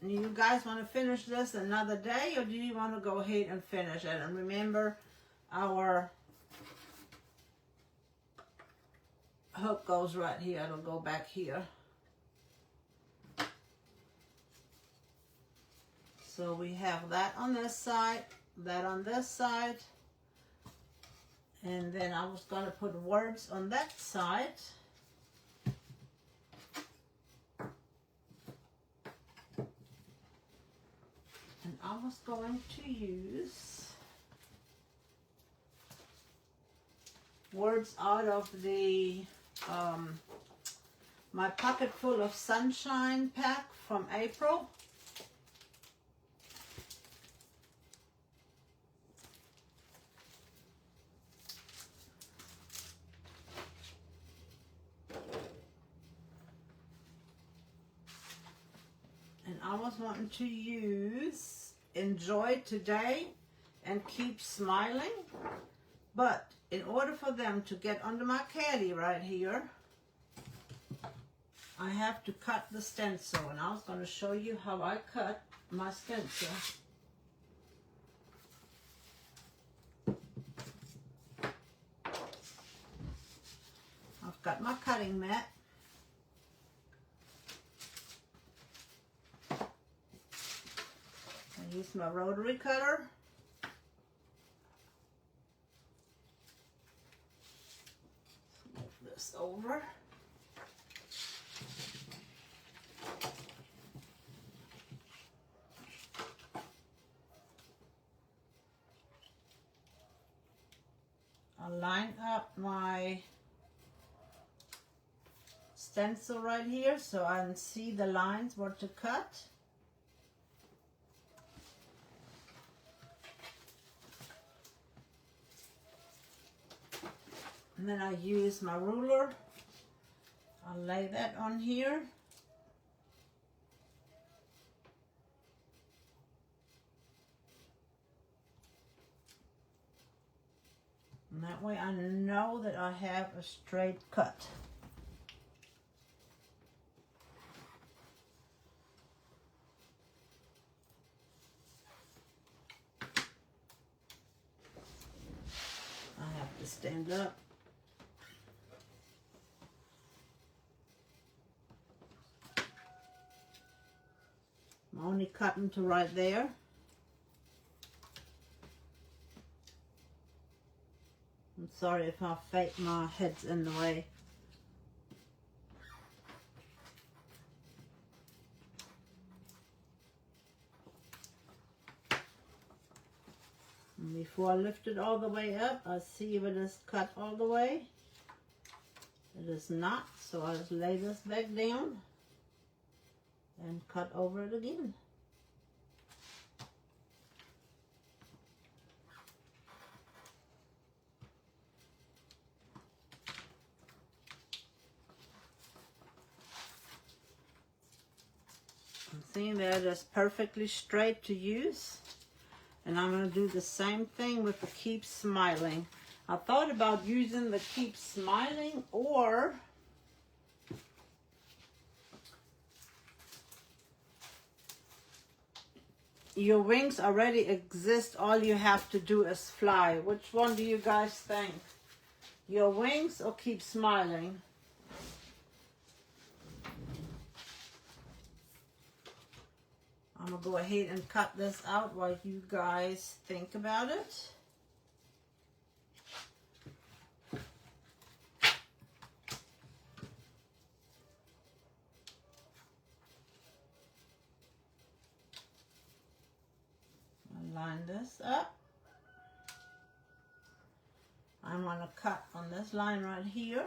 You guys want to finish this another day, or do you want to go ahead and finish it? And remember, our hook goes right here. It'll go back here. So we have that on this side, that on this side. And then I was going to put words on that side. And I was going to use words out of the my Pocket Full of Sunshine pack from April. And I was wanting to use Enjoy Today and Keep Smiling. But in order for them to get under my caddy right here, I have to cut the stencil. And I was going to show you how I cut my stencil. I've got my cutting mat. I use my rotary cutter. Move this over. I'll line up my stencil right here so I can see the lines where to cut. And then I use my ruler. I'll lay that on here. And that way I know that I have a straight cut. I have to stand up. I'm only cutting to right there. I'm sorry if my head's in the way. And before I lift it all the way up, I see if it is cut all the way. It is not, so I'll just lay this back down and cut over it again. I'm seeing that it's perfectly straight to use. And I'm going to do the same thing with the Keep Smiling. I thought about using the Keep Smiling, or your wings already exist. All you have to do is fly. Which one do you guys think? Your wings or Keep Smiling? I'm going to go ahead and cut this out while you guys think about it. I'll line this up. I'm going to cut on this line right here.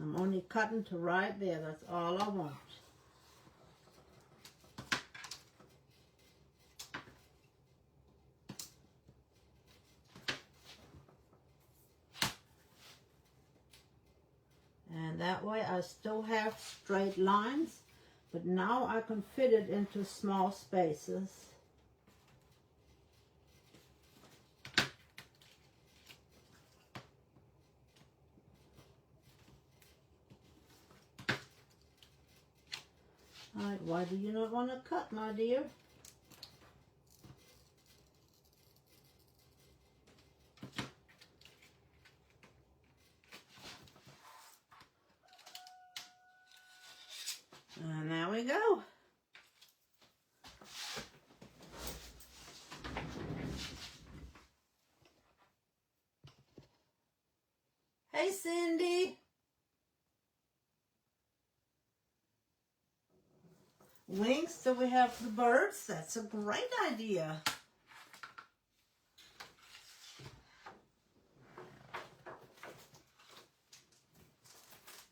I'm only cutting to right there. That's all I want. And that way I still have straight lines, but now I can fit it into small spaces. All right, why do you not want to cut, my dear? And there we go. Hey, Cindy. wings so we have the birds. That's a great idea.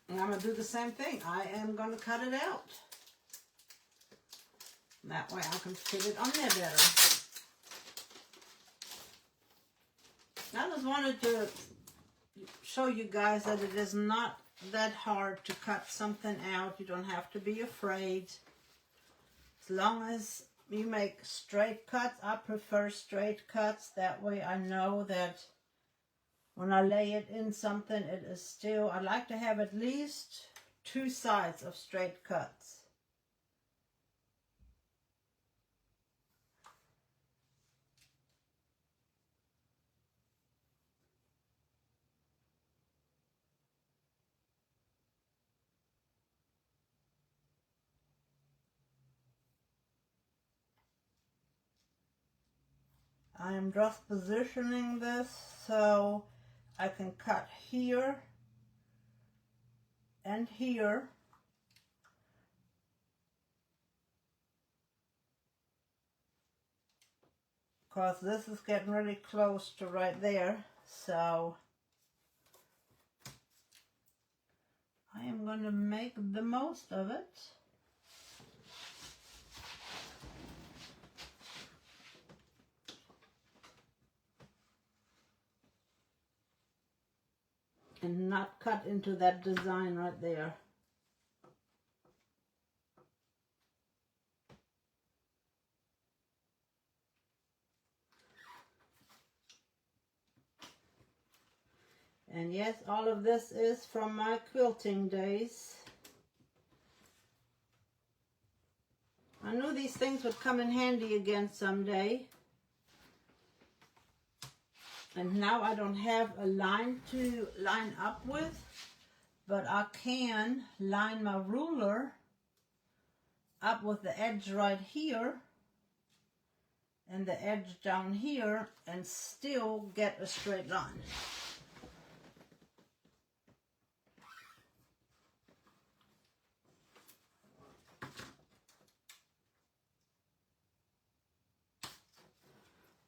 And I'm going to do the same thing. I am going to cut it out. That way I can fit it on there better. I just wanted to show you guys that it is not that hard to cut something out. You don't have to be afraid. As long as you make straight cuts, I prefer straight cuts. That way I know that when I lay it in something, it is still, I like to have at least 2 sides of straight cuts. I am just positioning this so I can cut here and here. Because this is getting really close to right there. So I am going to make the most of it. And not cut into that design right there. And yes, all of this is from my quilting days. I knew these things would come in handy again someday. And now I don't have a line to line up with, but I can line my ruler up with the edge right here and the edge down here and still get a straight line.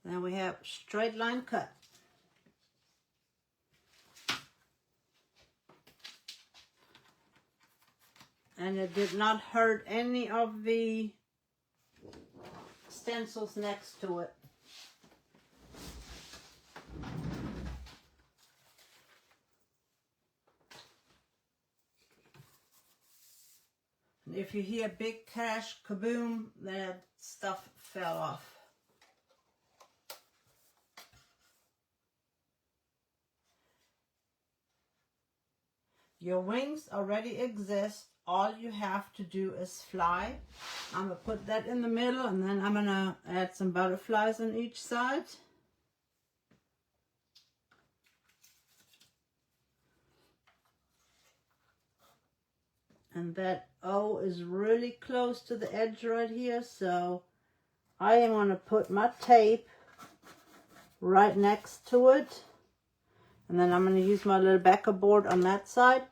Then we have straight line cut. And it did not hurt any of the stencils next to it. And if you hear big crash, kaboom, that stuff fell off. Your wings already exist. All you have to do is fly. I'm going to put that in the middle, and then I'm going to add some butterflies on each side. And that O is really close to the edge right here, so I am going to put my tape right next to it. And then I'm going to use my little backer board on that side.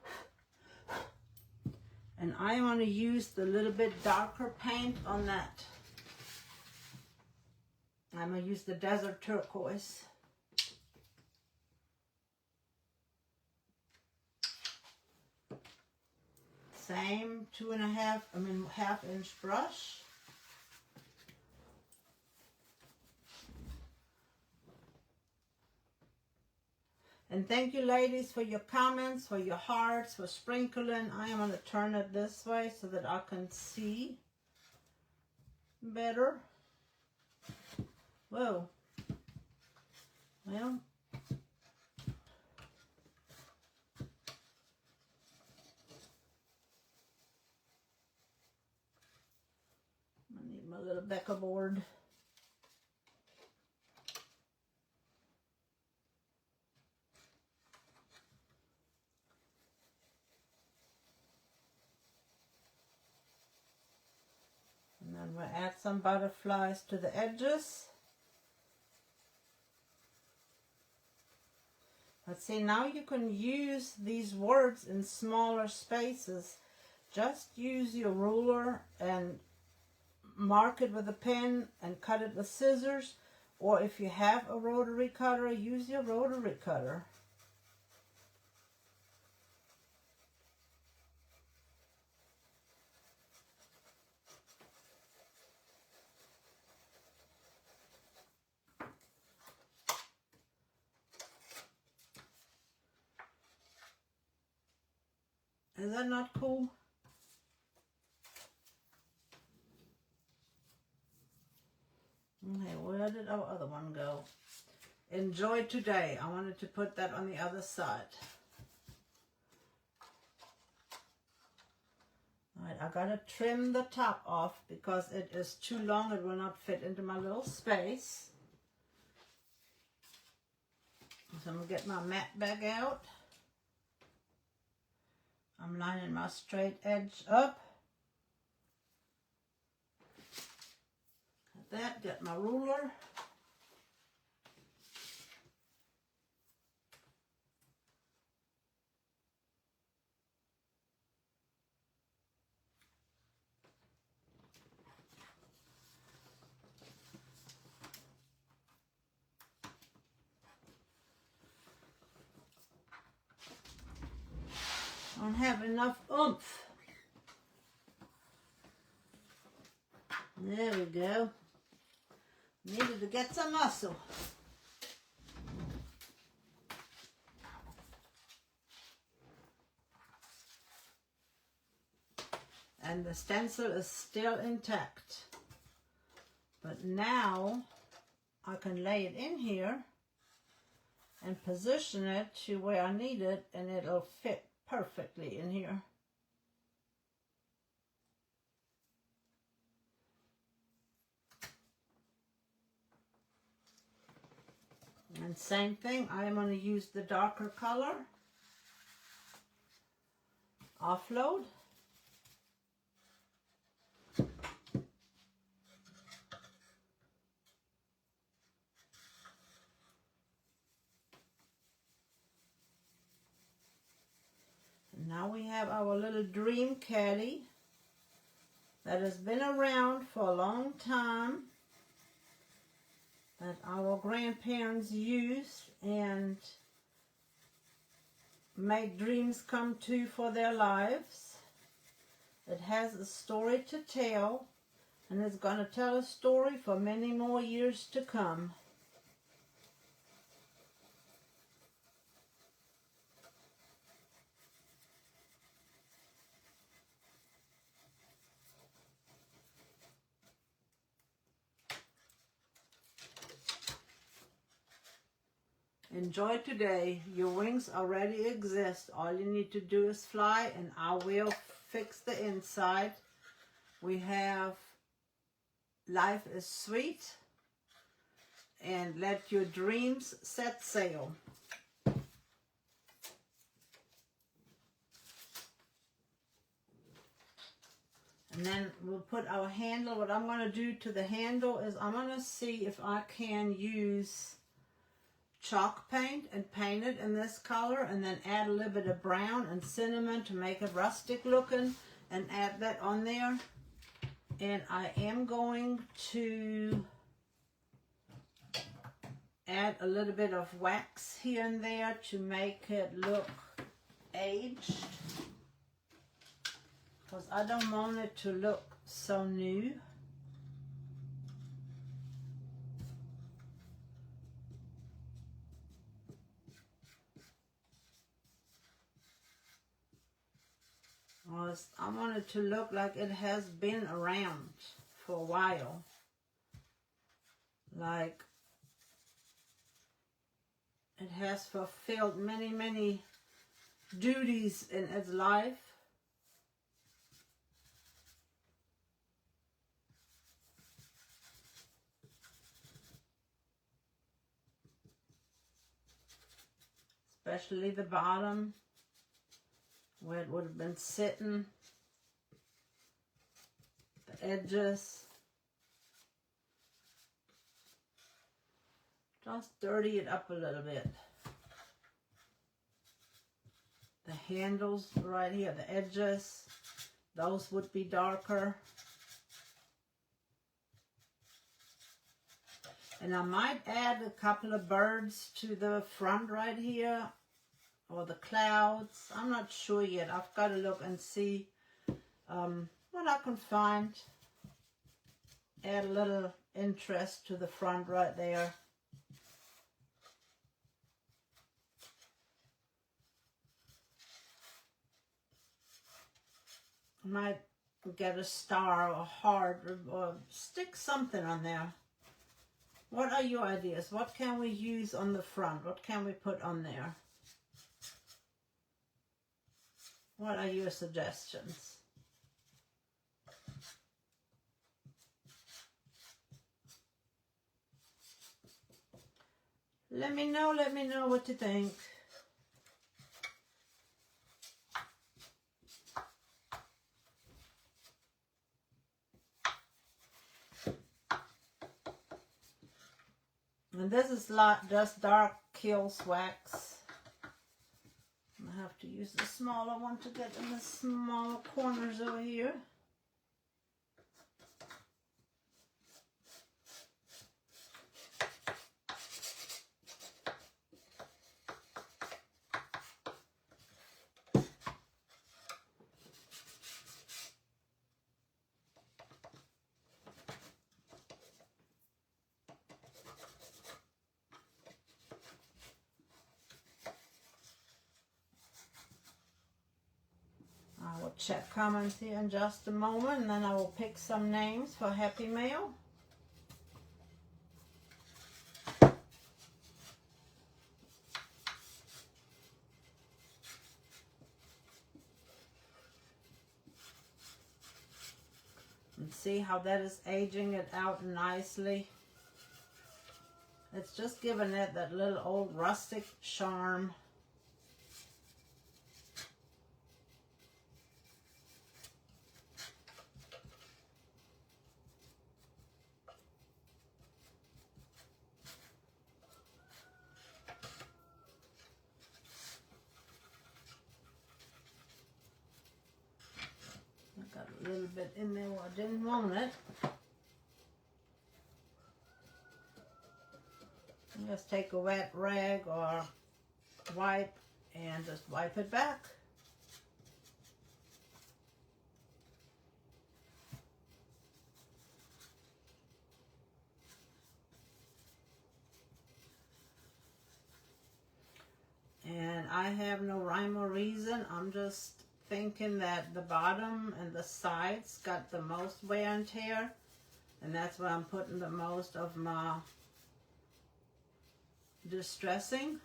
And I want to use the little bit darker paint on that. I'm going to use the desert turquoise. Same half-inch brush. And thank you, ladies, for your comments, for your hearts, for sprinkling. I am going to turn it this way so that I can see better. Whoa. Well. I need my little backer board. And then we'll add some butterflies to the edges. But see, now you can use these words in smaller spaces. Just use your ruler and mark it with a pen and cut it with scissors, or if you have a rotary cutter, use your rotary cutter. Is that not cool? Okay, where did our other one go? Enjoy today. I wanted to put that on the other side. Alright, I gotta trim the top off because it is too long. It will not fit into my little space. So I'm gonna get my mat bag out. I'm lining my straight edge up. Got that, get my ruler. I don't have enough oomph. There we go. Needed to get some muscle. And the stencil is still intact. But now I can lay it in here and position it to where I need it, and it'll fit perfectly in here. And same thing, I'm going to use the darker color. Offload. Now we have our little dream caddy that has been around for a long time, that our grandparents used and made dreams come true for their lives. It has a story to tell, and it's going to tell a story for many more years to come. Enjoy today. Your wings already exist. All you need to do is fly, and I will fix the inside. We have life is sweet, and let your dreams set sail. And then we'll put our handle. What I'm going to do to the handle is I'm going to see if I can use chalk paint and paint it in this color, and then add a little bit of brown and cinnamon to make it rustic looking, and add that on there. And I am going to add a little bit of wax here and there to make it look aged, because I don't want it to look so new. I want it to look like it has been around for a while. Like it has fulfilled many, many duties in its life. Especially the bottom, where it would have been sitting, the edges. Just dirty it up a little bit. The handles right here, the edges, those would be darker. And I might add a couple of birds to the front right here, or the clouds. I'm not sure yet. I've got to look and see what I can find. Add a little interest to the front right there. Might get a star or a heart or stick something on there. What are your ideas? What can we use on the front? What can we put on there? What are your suggestions? Let me know what you think. And this is just dark Kills wax. I have to use the smaller one to get in the smaller corners over here. I will check comments here in just a moment, and then I will pick some names for Happy Mail. And see how that is aging it out nicely. It's just giving it that little old rustic charm. A little bit in there where I didn't want it. Just take a wet rag or wipe and just wipe it back. And I have no rhyme or reason. I'm just thinking that the bottom and the sides got the most wear and tear, and that's where I'm putting the most of my distressing.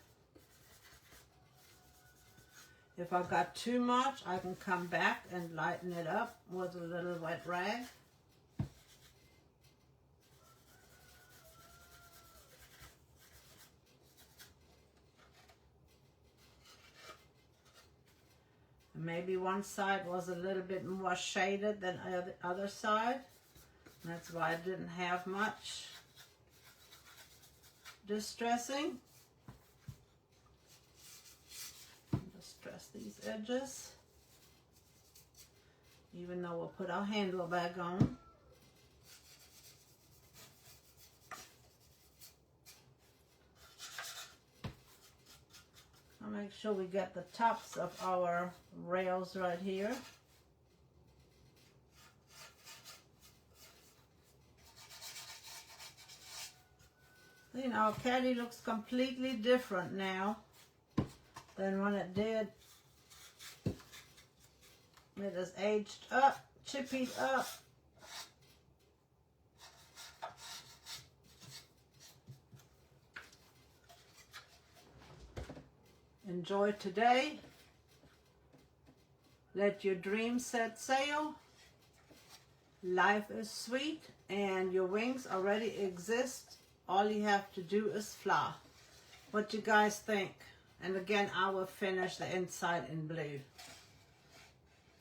If I've got too much, I can come back and lighten it up with a little wet rag. Maybe one side was a little bit more shaded than the other side. That's why I didn't have much distressing. Distress these edges. Even though we'll put our handle back on. I'll make sure we get the tops of our rails right here. You know, our caddy looks completely different now than when it did. It has aged up, chippied up. Enjoy today. Let your dreams set sail. Life is sweet and your wings already exist. All you have to do is fly. What you guys think? And again, I will finish the inside in blue.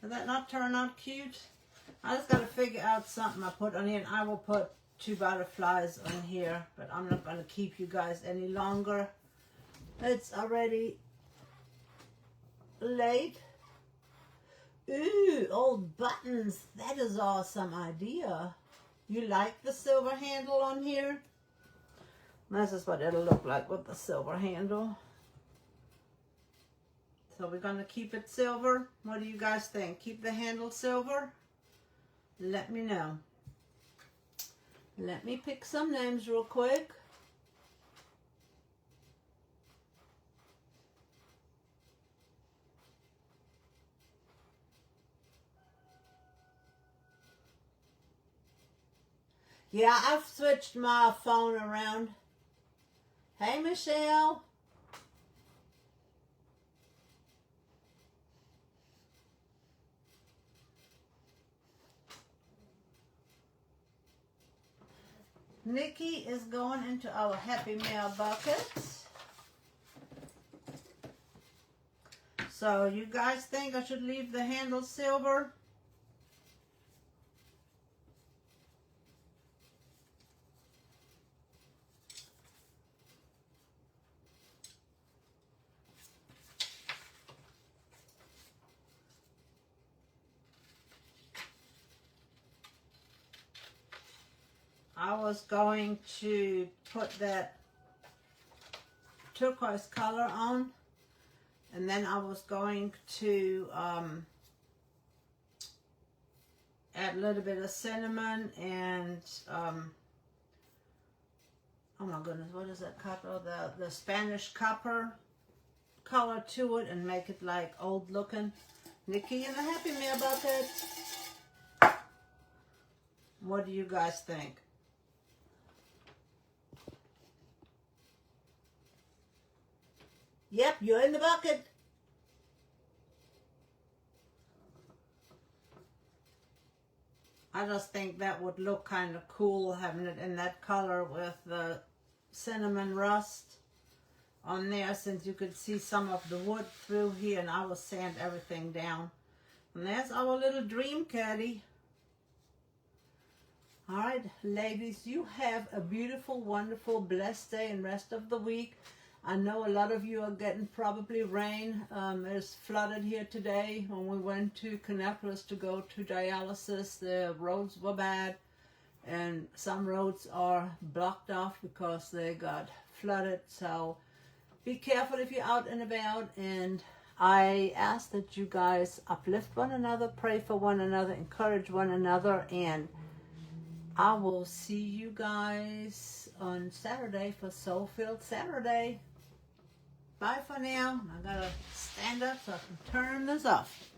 Did that not turn out cute? I just got to figure out something I put on here, and I will put 2 butterflies on here, but I'm not going to keep you guys any longer. It's already late. Ooh, old buttons. That is awesome idea. You like the silver handle on here? This is what it'll look like with the silver handle. So we're going to keep it silver. What do you guys think? Keep the handle silver? Let me know. Let me pick some names real quick. Yeah, I've switched my phone around. Hey, Michelle. Nikki is going into our Happy Mail bucket. So you guys think I should leave the handle silver? I was going to put that turquoise color on, and then I was going to add a little bit of cinnamon and oh my goodness, what is that color? The Spanish copper color to it, and make it like old looking. Nikki and the Happy Mail bucket. What do you guys think? Yep, you're in the bucket. I just think that would look kind of cool, having it in that color with the cinnamon rust on there, since you could see some of the wood through here, and I will sand everything down. And there's our little dream caddy. All right, ladies, you have a beautiful, wonderful, blessed day and rest of the week. I know a lot of you are getting probably rain. It's flooded here today. When we went to Kannapolis to go to dialysis, the roads were bad, and some roads are blocked off because they got flooded. So be careful if you're out and about, and I ask that you guys uplift one another, pray for one another, encourage one another, and I will see you guys on Saturday for Soul Filled Saturday. Bye for now. I gotta stand up so I can turn this off.